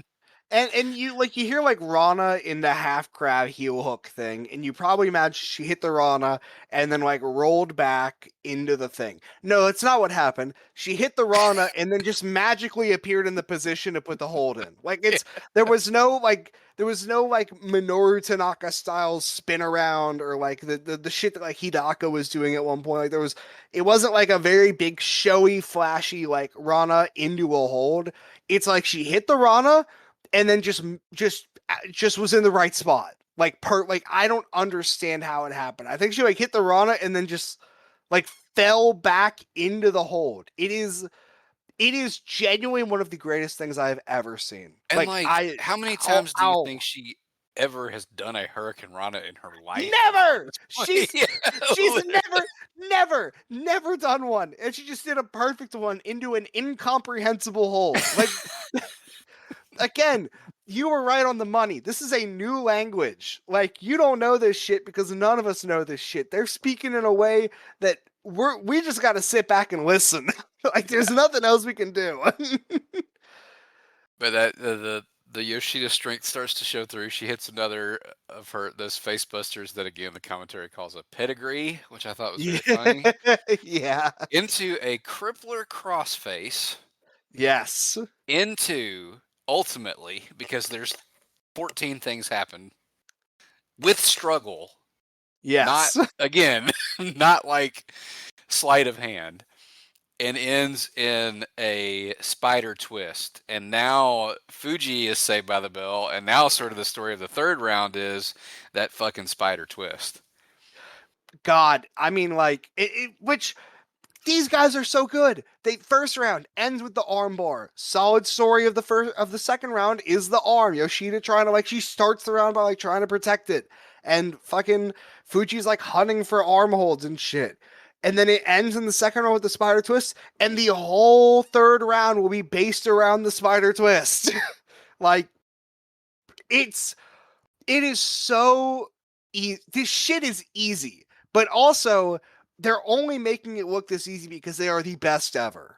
And you like you hear like Rana in the half crab heel hook thing, and you probably imagine she hit the Rana and then like rolled back into the thing. No, that's not what happened. She hit the Rana and then just magically appeared in the position to put the hold in. Like yeah. it's there was no like Minoru Tanaka style spin around or like the shit that like Hidaka was doing at one point. Like there was it wasn't like a very big showy flashy like Rana into a hold. It's like she hit the Rana and then just was in the right spot. Like I don't understand how it happened. I think she like hit the Rana and then just like fell back into the hold. It is genuinely one of the greatest things I've ever seen. And Like like, I how many ow, times do you ow. think she ever has done a Hurricane Rana in her life before Never. this point? She's she's Yeah. never done one. And she just did a perfect one into an incomprehensible hold. Like again, you were right on the money. This is a new language. Like you don't know this shit because none of us know this shit. They're speaking in a way that we just got to sit back and listen. Like there's nothing else we can do. But that the Yoshida strength starts to show through. She hits another of her those face busters that again the commentary calls a pedigree, which I thought was Yeah. very funny. Yeah. Into a crippler crossface, Yes. into ultimately, because there's 14 things happen with struggle, not Yes. again, not like sleight of hand, and ends in a spider twist. And now Fujii is saved by the bell, and now sort of the story of the third round is that fucking spider twist. God, I mean, like, which these guys are so good. They first round ends with the arm bar. Solid story of the second round is the arm. Yoshida trying to like she starts the round by like trying to protect it, and fucking Fuji's like hunting for arm holds and shit. And then it ends in the second round with the spider twist, and the whole third round will be based around the spider twist. Like it's it is so this shit is easy, but also they're only making it look this easy because they are the best ever.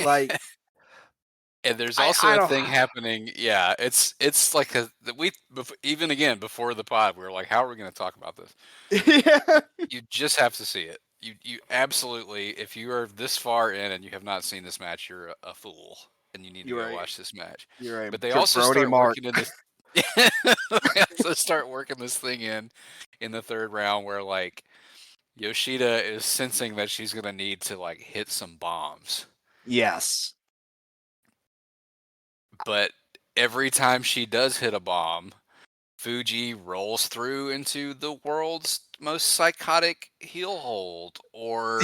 Like And there's I also a don't. thing happening. Yeah, it's like even again before the pod, we were like, how are we going to talk about this? Yeah. You just have to see it. You absolutely, if you are this far in and you have not seen this match, you're a fool. and you need to You're go right. watch this match. You're right. But they also Jabroni start Mark. working in this. They also start working this thing in the third round where like Yoshida is sensing that she's gonna need to like hit some bombs, Yes. but every time she does hit a bomb, Fujii rolls through into the world's most psychotic heel hold or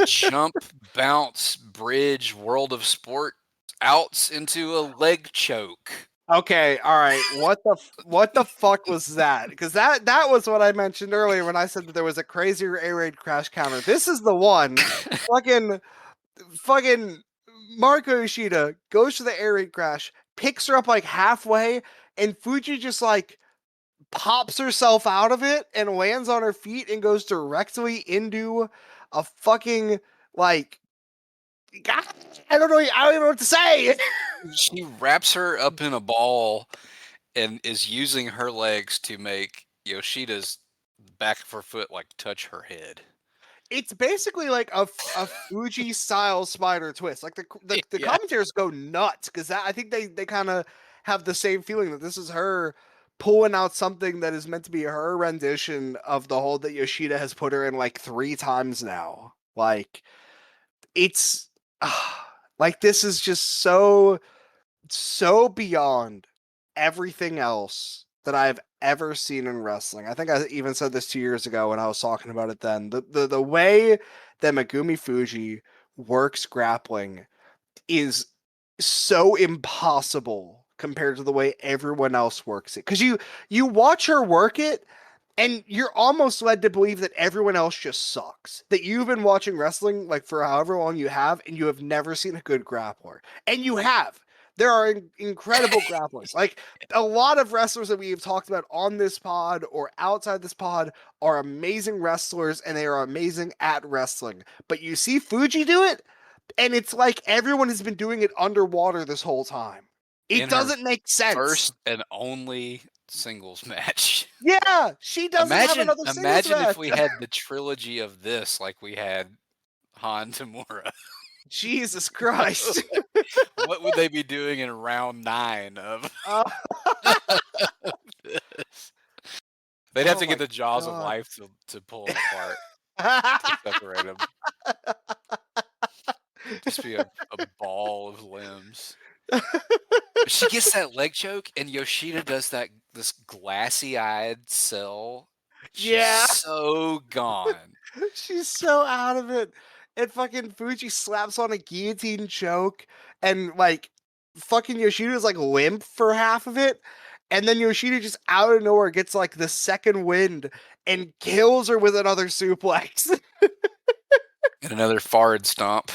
jump, bounce, bridge, world of sport outs into a leg choke. Okay, all right. What the fuck was that? Because that was what I mentioned earlier when I said that there was a crazier air raid crash counter. This is the one. Fucking fucking Mariko Yoshida goes to the air raid crash, picks her up like halfway, and Fuji just like pops herself out of it and lands on her feet and goes directly into a fucking like God, I don't know. I don't even know what to say. She wraps her up in a ball and is using her legs to make Yoshida's back of her foot like touch her head. It's basically like a Fuji style spider twist. Like the Yeah. commentators go nuts because I think they kind of have the same feeling that this is her pulling out something that is meant to be her rendition of the hold that Yoshida has put her in like 3 times now. Like it's like this is just so beyond everything else that I've ever seen in wrestling. I think I even said this 2 years ago when I was talking about it then. The way that Megumi Fujii works grappling is so impossible compared to the way everyone else works it. Because you watch her work it and you're almost led to believe that everyone else just sucks. That you've been watching wrestling like for however long you have, and you have never seen a good grappler. And you have. There are incredible grapplers. Like a lot of wrestlers that we have talked about on this pod or outside this pod are amazing wrestlers and they are amazing at wrestling. But you see Fuji do it, and it's like everyone has been doing it underwater this whole time. It In her doesn't make sense. first and only singles match. Yeah, she doesn't have Imagine another singles imagine if match. we had the trilogy of this like we had Han Tamura. Jesus Christ. What would they be doing in round 9 of Uh, this? They'd have oh to get my the jaws of god. life to pull them apart, to separate them. Just be a ball of limbs. She gets that leg choke, and Yoshida does this glassy-eyed sell. She's Yeah, so gone. she's so out of it. And fucking Fuji slaps on a guillotine choke, and like fucking Yoshida's like limp for half of it. And then Yoshida just out of nowhere gets like the second wind and kills her with another suplex. And another forward stomp.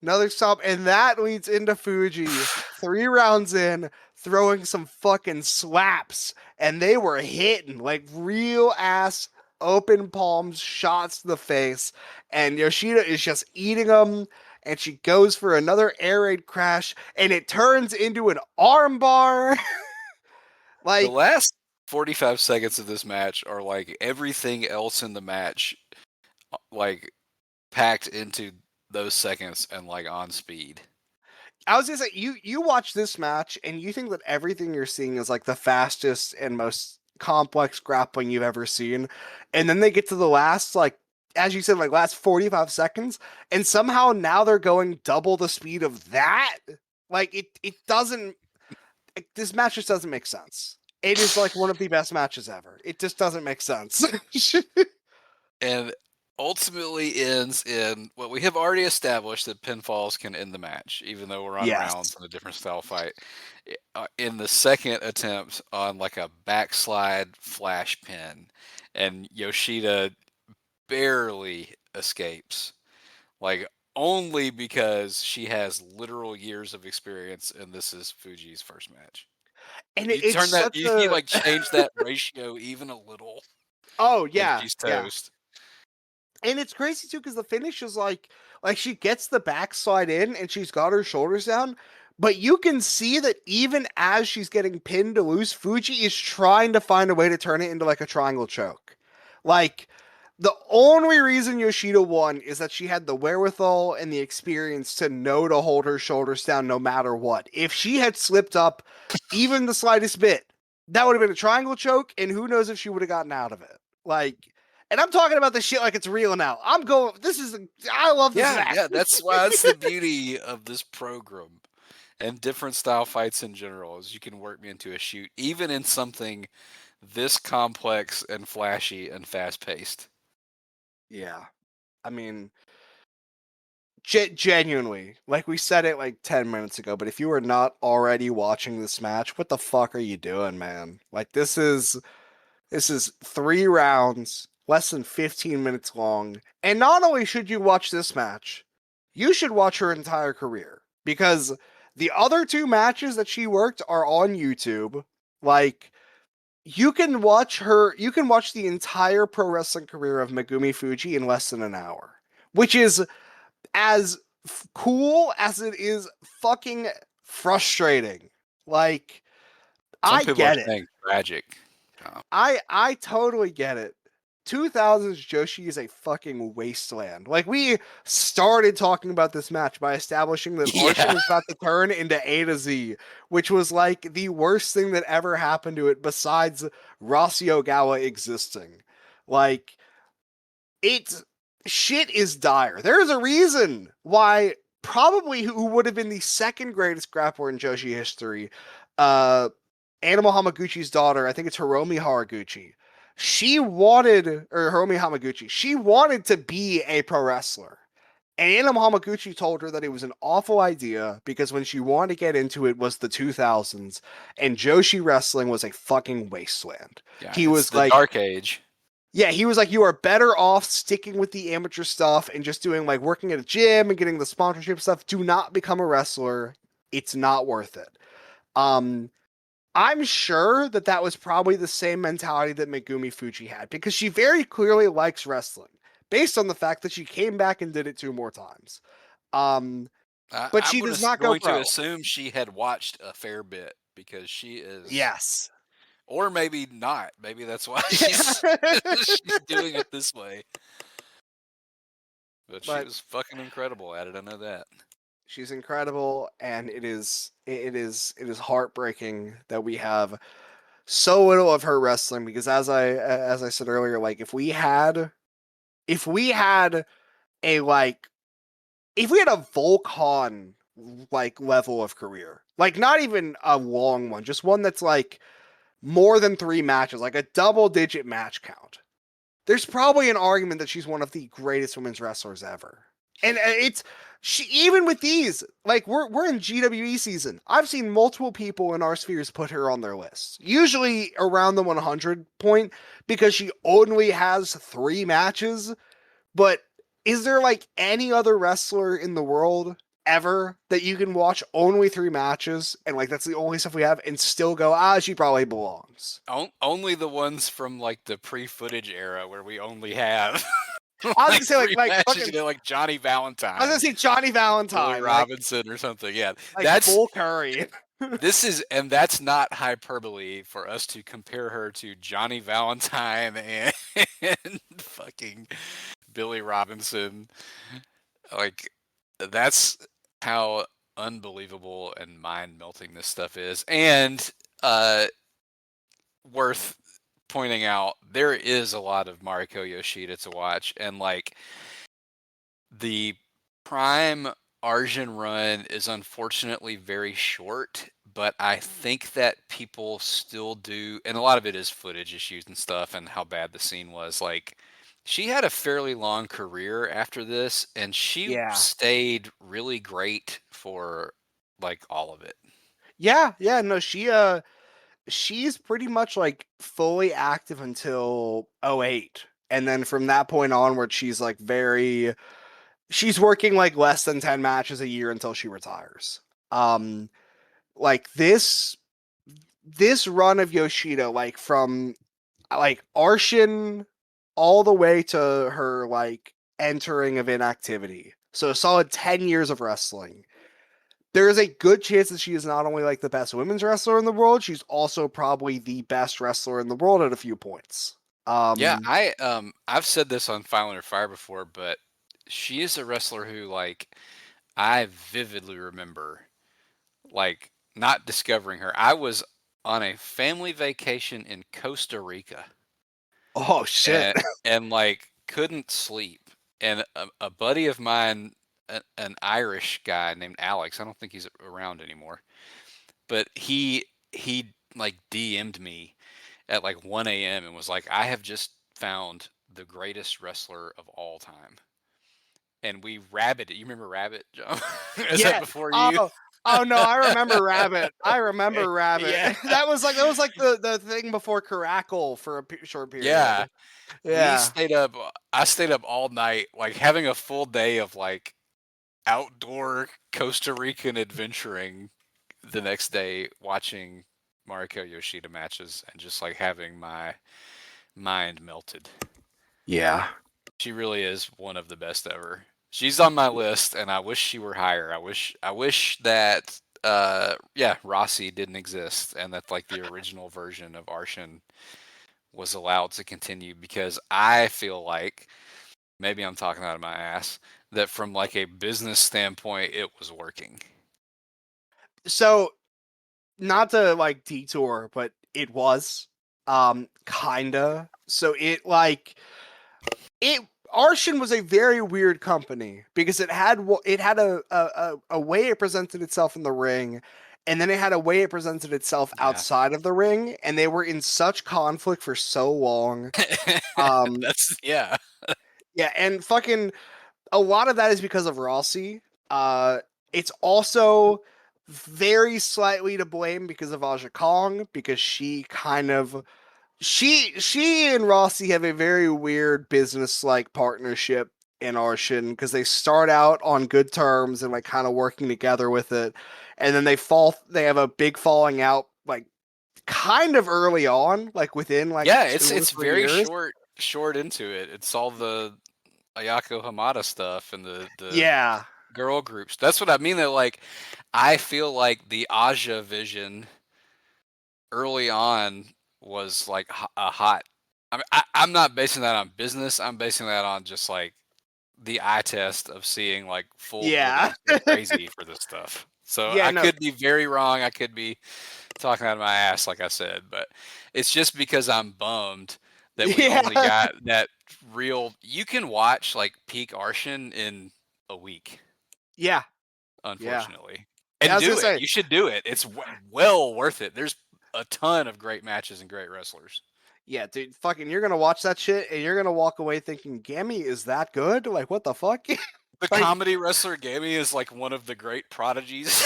Another stop, and that leads into Fuji 3 rounds in, throwing some fucking slaps, and they were hitting like real ass open palms, shots to the face, and Yoshida is just eating them. And she goes for another air raid crash, and it turns into an armbar. The Like, last 45 seconds of this match are like everything else in the match, like packed into those seconds and like on speed. I was gonna say, you watch this match and you think that everything you're seeing is like the fastest and most complex grappling you've ever seen, and then they get to the last like, as you said, like last 45 seconds, and somehow now they're going double the speed of that. Like it doesn't. This match just doesn't make sense. It is like one of the best matches ever. It just doesn't make sense. And ultimately ends in what we have already established, that pinfalls can end the match, even though we're on rounds Yes. in a different style fight. In the second attempt on like a backslide flash pin, and Yoshida barely escapes, like only because she has literal years of experience, and this is Fuji's first match. And You it's turn that, such you a like change that ratio even a little, oh and yeah, she's yeah. toast. And it's crazy too because the finish is like she gets the backslide in and she's got her shoulders down, but you can see that even as she's getting pinned to lose, Fuji is trying to find a way to turn it into like a triangle choke. Like The only reason Yoshida won is that she had the wherewithal and the experience to know to hold her shoulders down no matter what. If she had slipped up even the slightest bit, that would have been a triangle choke, and who knows if she would have gotten out of it. Like, and I'm talking about this shit like it's real now. I'm going, I love this Yeah, match. yeah, that's the beauty of this program and different style fights in general is you can work me into a shoot, even in something this complex and flashy and fast paced. Yeah. I mean, genuinely, like we said it like 10 minutes ago, but if you are not already watching this match, what the fuck are you doing, man? Like, this is 3 rounds, less than 15 minutes long. And not only should you watch this match, you should watch her entire career because the other two matches that she worked are on YouTube. Like, you can watch the entire pro wrestling career of Megumi Fujii in less than an hour, which is as cool as it is fucking frustrating. Like, Some I people are get it. saying tragic. I totally get it. 2000s Joshi is a fucking wasteland. Like, we started talking about this match by establishing that Yeah, Arsion was about to turn into A to Z, which was like the worst thing that ever happened to it besides Rossi Ogawa existing. Like, it's shit is dire. There's a reason why probably who would have been the second greatest grappler in Joshi history, uh, Animal Hamaguchi's daughter, I think it's Hiromi Haraguchi. Or Hiromi Hamaguchi, she wanted to be a pro wrestler. And Animal Hamaguchi told her that it was an awful idea because when she wanted to get into it was the 2000s, and Joshi wrestling was a fucking wasteland. yeah, He it's was the like, dark age. yeah, he was like, you are better off sticking with the amateur stuff and just doing like working at a gym and getting the sponsorship stuff. Do not become a wrestler. It's not worth it. Um, I'm sure that that was probably the same mentality that Megumi Fujii had because she very clearly likes wrestling based on the fact that she came back and did it 2 more times. Um, but I'm she gonna does not go going to pro. assume she had watched a fair bit because she is, Yes. or maybe not. Maybe that's why she's Yeah. she's doing it this way. But she But was fucking incredible at it. I know that. she's incredible, and it is heartbreaking that we have so little of her wrestling because as I said earlier, like if we had a like if we had a Volcon like level of career, like not even a long one, just one that's like more than 3 matches, like a double digit match count, there's probably an argument that she's one of the greatest women's wrestlers ever. And it's she even with these, like we're in GWE season. I've seen multiple people in our spheres put her on their lists. Usually around the 100 point because she only has 3 matches, but is there like any other wrestler in the world ever that you can watch only 3 matches and like that's the only stuff we have and still go, she probably belongs? Only the ones from like the pre-footage era where we only have I was like gonna say three like matches. fucking Like Johnny I was gonna Valentine, say Johnny Billy Valentine, Robinson, or something. Yeah, like that's Bull Curry. this is, and that's not hyperbole for us to compare her to Johnny Valentine and fucking Billy Robinson. Like, that's how unbelievable and mind melting this stuff is. And uh, worth pointing out, there is a lot of Mariko Yoshida to watch, and like the prime Arjun run is unfortunately very short, but I think that people still do, and a lot of it is footage issues and stuff, and how bad the scene was. Like, she had a fairly long career after this, and she Yeah. stayed really great for like all of it. Yeah, no, she's pretty much like fully active until '08. And then from that point onward, she's working like less than 10 matches a year until she retires. Um like this run of Yoshida, like from like Arshin all the way to her like entering of inactivity. So a solid 10 years of wrestling. There is a good chance that she is not only like the best women's wrestler in the world, she's also probably the best wrestler in the world at a few points. Yeah, Um, I've said this on Fire Under Fire before, but she is a wrestler who like I vividly remember like not discovering her. I was on a family vacation in Costa Rica oh shit. and like couldn't sleep. And a buddy of mine, an Irish guy named Alex, I don't think he's around anymore, but he like DM'd me at like 1 a.m. and was like, I have just found the greatest wrestler of all time. And we rabbited. You remember Rabbit, John? Is that Yeah. before you? Oh, oh no, I remember Rabbit. I remember Rabbit. Yeah. That was like the thing before Carackle for a short Yeah. period. We Yeah. stayed up. I stayed up all night, like having a full day of like outdoor Costa Rican adventuring the next day, watching Mariko Yoshida matches and just like having my mind melted. Yeah. She really is one of the best ever. She's on my list, and I wish she were higher. I wish that yeah, Rossi didn't exist, and that like the original version of Arsion was allowed to continue because I feel like maybe I'm talking out of my ass that from like a business standpoint, it was working. So not to like detour, but it was kinda. So it Arshin was a very weird company because it had a way it presented itself in the ring, and then it had a way it presented itself Yeah, outside of the ring, and they were in such conflict for so long. Um, that's yeah, yeah, and fucking a lot of that is because of Rossi. Uh, it's also very slightly to blame because of Aja Kong because she and Rossi have a very weird business like partnership in Arshin because they start out on good terms and like kind of working together with it, and then they have a big falling out like kind of early on, like within like yeah. two or It's three very years. short into it. It's all the Ayako Hamada stuff and the Yeah, girl groups. That's what I mean. That like, I feel like the Aja vision early on was like a hot. I mean, I'm not basing that on business. I'm basing that on just like the eye test of seeing like full yeah, buildings go crazy for this stuff. So yeah. I No, could be very wrong. I could be talking out of my ass, like I said, but it's just because I'm bummed that we only yeah, got that real. You can watch like peak Arshin in a week, yeah, yeah. unfortunately, Yeah, I and was gonna do it. say, You should do it. It's well worth it. There's a ton of great matches and great wrestlers. yeah, dude, fucking, you're gonna watch that shit and you're gonna walk away thinking, "Gammy is that good? Like, what the fuck?" The Like, comedy wrestler Gammy is like one of the great prodigies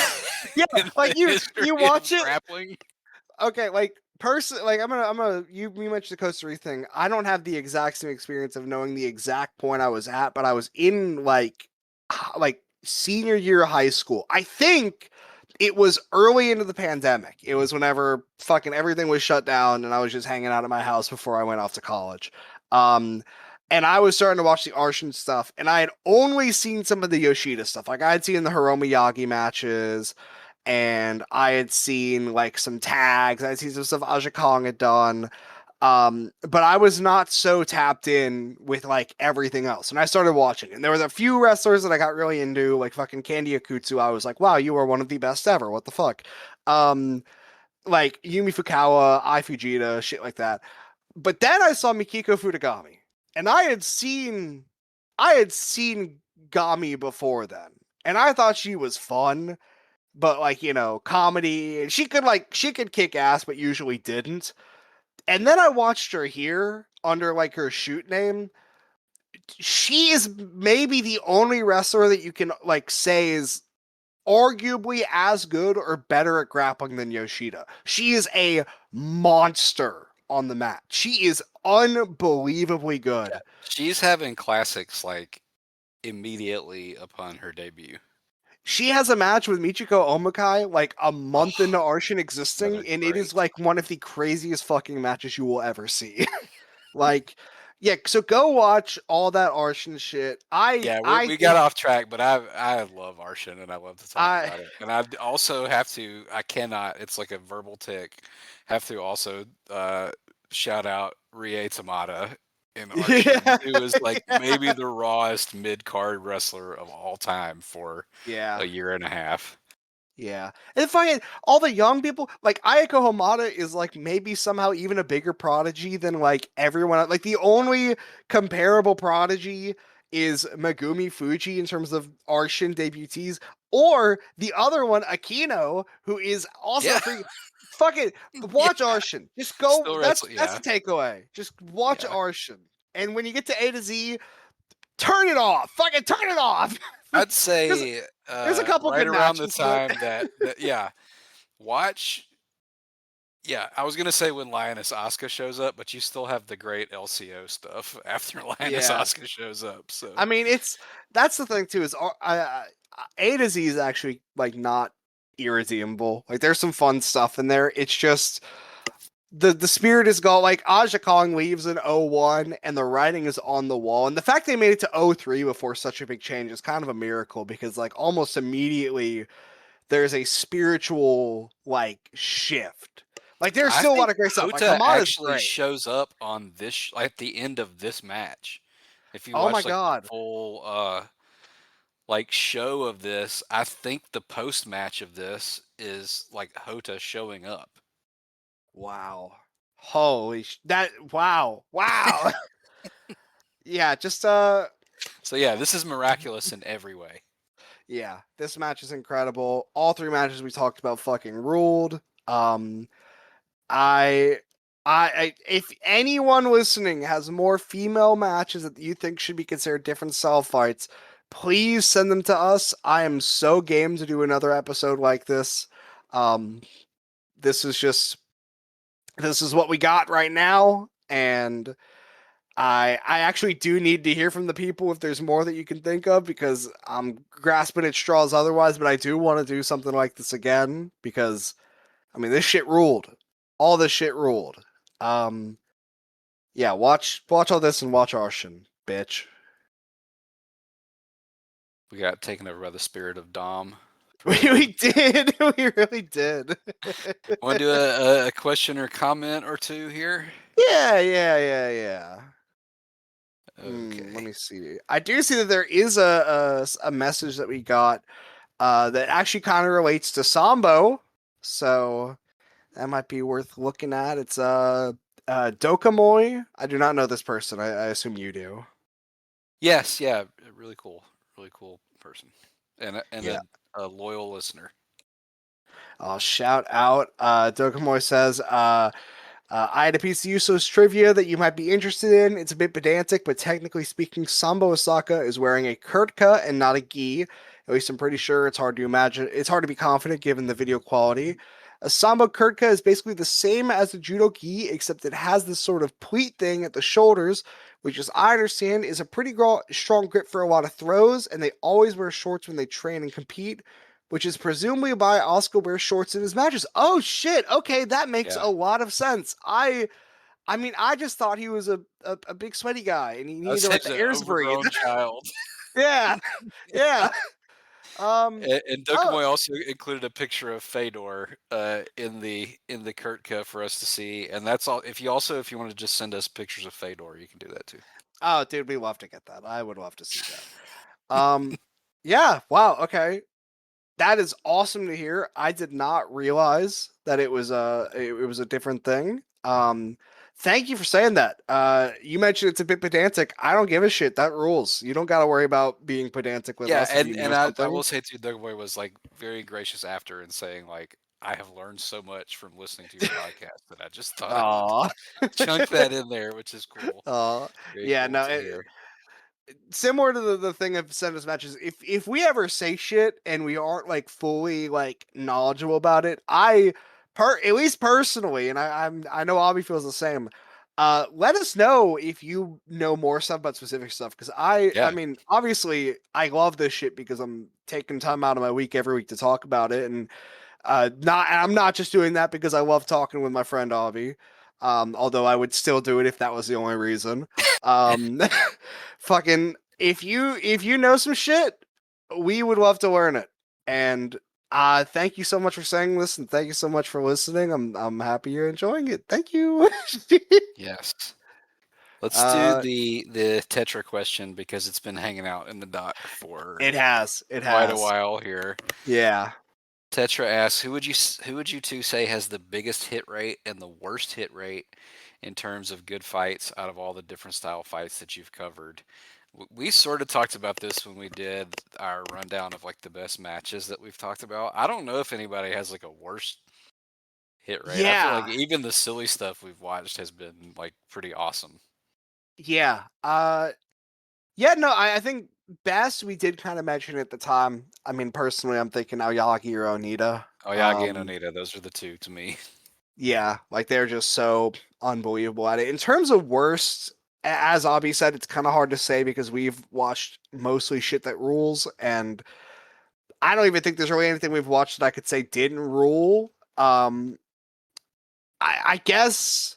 yeah, in like the you history watch of it. grappling. Okay, like person, like I'm gonna you mentioned the Costa Rica thing. I don't have the exact same experience of knowing the exact point I was at, but I was in like senior year of high school. I think it was early into the pandemic. It was whenever fucking everything was shut down and I was just hanging out at my house before I went off to college. Um and I was starting to watch the Arshin stuff, and I had only seen some of the Yoshida stuff. Like I had seen the Hiromi Yagi matches, and I had seen like some tags. I had seen some stuff Aja Kong had done. But I was not so tapped in with like everything else. And I started watching, and there was a few wrestlers that I got really into, like fucking Candy Akutsu. I was like, wow, you are one of the best ever. What the fuck? Um, like Yumi Fukawa, Ai Fujita, shit like that. But then I saw Mikiko Futagami, and I had seen Gami before then, and I thought she was fun, but like comedy, and she could kick ass but usually didn't. And then I watched her here under like her shoot name. She is maybe the only wrestler that you can like say is arguably as good or better at grappling than Yoshida. She is a monster on the mat. She is unbelievably Yeah, good. she's having classics like immediately upon her debut. She has a match with Michiko Omakai like a month Oh, into Arshin what existing, a and it is great. like one of the craziest fucking matches you will ever see. Like, yeah, so go watch all that Arshin shit. I Yeah, I we got think off track, but I love Arshin and I love to talk I about it. And I also have to I cannot, it's like a verbal tick, have to also shout out Rie Tamada in Arsion, Yeah. who is like maybe the rawest mid card wrestler of all time for Yeah. a year and a half. Yeah. And fucking all the young people, like Ayako Hamada is like maybe somehow even a bigger prodigy than like everyone else. Like the only comparable prodigy is Megumi Fujii in terms of Arshin debutees, or the other one, Akino, who is also Yeah, free. Fucking yeah, watch Arshin. Just go. still That's wrestling. that's Yeah, the takeaway. Just watch yeah. Arshin. And when you get to A to Z, turn it off. Fucking turn it off. I'd there's say there's a couple right good around the matches, but time that yeah, watch. Yeah, I was gonna say when Lioness Asuka shows up, but you still have the great LCO stuff after Lioness yeah. Asuka shows up. I So mean, that's the thing too. Is A to Z is actually like not irredeemable. Like there's some fun stuff in there. It's just the spirit is gone. Like Aja Kong leaves in 01 and the writing is on the wall. And the fact they made it to 03 before such a big change is kind of a miracle because like almost immediately there's a spiritual like shift. Like there's I still a lot think of great stuff. Like Hota Hamada's actually great. shows up on this at the end of this match. If you Oh my watch like the god. full like show of this, I think the post match of this is like Hota showing up. Wow. That wow. Wow. Yeah, just So yeah, this is miraculous in every way. yeah, this match is incredible. All three matches we talked about fucking ruled. Um I if anyone listening has more female matches that you think should be considered different style fights, please send them to us. I am so game to do another episode like this. Um this is just this is what we got right now and I actually do need to hear from the people if there's more that you can think of because I'm grasping at straws otherwise, but I do want to do something like this again because I mean this shit ruled. All this shit ruled. Um yeah, watch all this and watch Arshin, bitch. We got taken over by the spirit of Dom for We, a little. we did. We really did. Want to do a question or comment or two here? Yeah. Let Okay. me see. I do see that there is a message that we got that actually kind of relates to Sambo. So that might be worth looking at. It's Dokamoy. I do not know this person. I assume you do. Yes, yeah, really cool person, and Yeah. a loyal listener. I'll shout out. Dokamoy says, I had a piece of useless trivia that you might be interested in. It's a bit pedantic, but technically speaking, Sambo Osaka is wearing a kurtka and not a gi. At least I'm pretty sure it's hard to imagine. It's hard to be confident given the video quality. A Sambo kurtka is basically the same as the judo gi, except it has this sort of pleat thing at the shoulders, which, as I understand, is a pretty strong grip for a lot of throws. And they always wear shorts when they train and compete, which is presumably why Oscar wears shorts in his matches. Oh shit! Okay, that makes Yeah, a lot of sense. I mean, I just thought he was a big sweaty guy and he I would needed to say let he's the an airs breathe. overgrown child. Yeah, yeah. And Oh, Dokumoy also included a picture of Fedor in the Kurtka for us to see, and that's all. If you want to just send us pictures of Fedor, you can do that too. oh, dude, we love to get that. I would love to see that. Yeah. Wow. Okay. That is awesome to hear. I did not realize that it was a different thing. Thank you for saying that. You mentioned it's a bit pedantic. I don't give a shit. That rules. You don't got to worry about being pedantic with Yeah, us if you and know I something. will say too, Dokumoy was like very gracious after and saying like, I have learned so much from listening to your podcast that I just thought I would Aw. chunk that in there, which is cool. Aw. Very Yeah, cool no, to hear. similar to the thing of send us matches, if we ever say shit and we aren't like fully like knowledgeable about it, at least personally, and I know Aubie feels the same. Let us know if you know more stuff about specific stuff because I Yeah, mean obviously I love this shit because I'm taking time out of my week every week to talk about it and not I'm not just doing that because I love talking with my friend Avi. Although I would still do it if that was the only reason. Um, fucking if you know some shit, we would love to learn it. And Thank you so much for saying this, and thank you so much for listening. I'm happy you're enjoying it. Thank you. Yes. Let's do uh, the Tetra question because it's been hanging out in the dock for it has. It quite a has. while here. Yeah. Tetra asks, who would you two say has the biggest hit rate and the worst hit rate in terms of good fights out of all the different style fights that you've covered? We sort of talked about this when we did our rundown of like the best matches that we've talked about. I don't know if anybody has like a worst hit rate. I feel like Yeah. even the silly stuff we've watched has been like pretty awesome. Yeah. Yeah, no, I think best we did kind of mention at the time. I mean, personally, I'm thinking Aoyagi or Onita. Oyagi and Onita, those are the two to me. Yeah, like they're just so unbelievable at it. In terms of worst, as Aubie said, it's kind of hard to say because we've watched mostly shit that rules, and I don't even think there's really anything we've watched that I could say didn't rule. I guess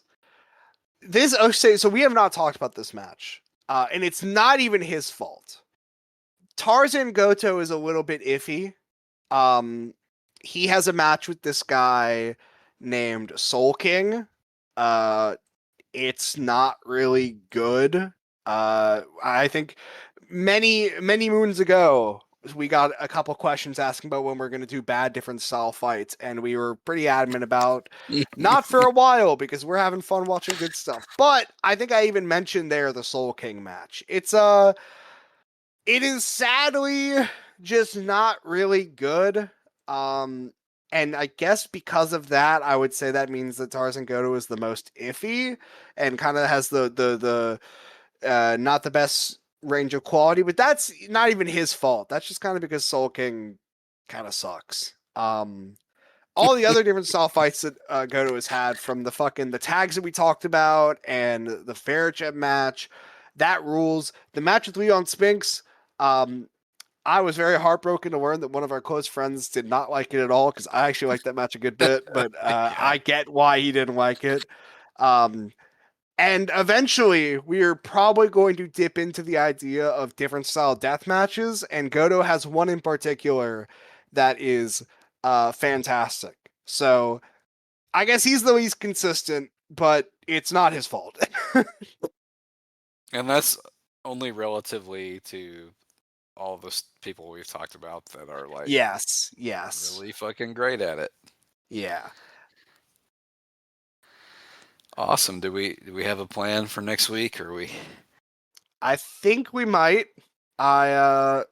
this. Oh, so we have not talked about this match, and it's not even his fault. Tarzan Goto is a little bit iffy. Um, he has a match with this guy named Soul King. Uh, it's not really good. I think many moons ago we got a couple questions asking about when we're going to do bad different style fights, and we were pretty adamant about not for a while because we're having fun watching good stuff. But I think I even mentioned there the Soul King match. It is sadly just not really good. Um, and I guess because of that, I would say that means that Tarzan Goto is the most iffy and kind of has the not the best range of quality. But that's not even his fault. That's just kind of because Soul King kind of sucks. All the other different style fights that Goto has had, from the tags that we talked about and the Farragem match, that rules. The match with Leon Spinks, um, I was very heartbroken to learn that one of our close friends did not like it at all because I actually liked that match a good bit, but Yeah. I get why he didn't like it. Um, and eventually, we are probably going to dip into the idea of different style death matches, and Goto has one in particular that is fantastic. So I guess he's the least consistent, but it's not his fault. And that's only relatively to all the people we've talked about that are like Yes, yes, really fucking great at it. yeah. Awesome. Do we have a plan for next week, or we? I think we might. I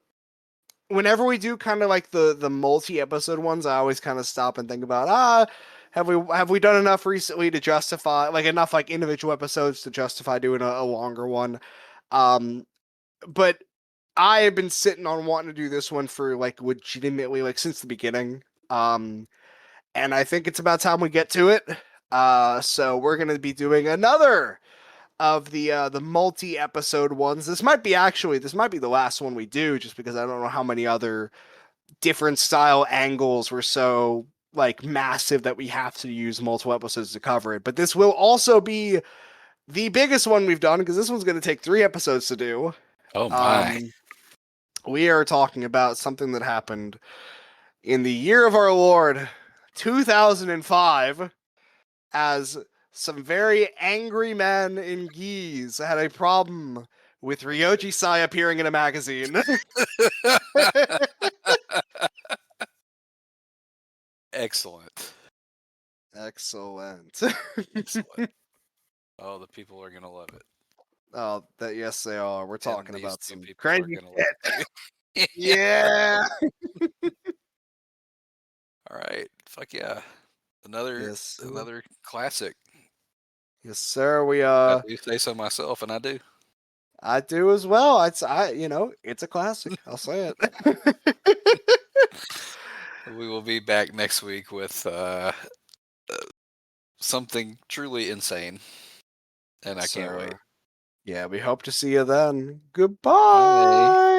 whenever we do kind of like the multi-episode ones, I always kind of stop and think about have we done enough recently to justify like enough like individual episodes to justify doing a longer one. Um, but I have been sitting on wanting to do this one for like legitimately like since the beginning. And I think it's about time we get to it. So we're gonna be doing another of the multi-episode ones. This might be the last one we do, just because I don't know how many other different style angles were so like massive that we have to use multiple episodes to cover it. But this will also be the biggest one we've done because this one's going to take 3 episodes to do. Oh my! Um, we are talking about something that happened in the year of our Lord 2005, as some very angry men in Geese had a problem with Ryoji Sai appearing in a magazine. Excellent. Excellent. Excellent. Oh, the people are gonna love it, Oh, that yes they are. We're and talking these about two some people are crazy gonna love shit. it too. Yeah. All right. Fuck yeah. Another Yes. another classic. Yes, sir. We I do say so myself, and I do. I do as well. It's a classic. I'll say it. We will be back next week with something truly insane, and Yes, I can't wait. sir. Yeah, we hope to see you then. Bye. Goodbye.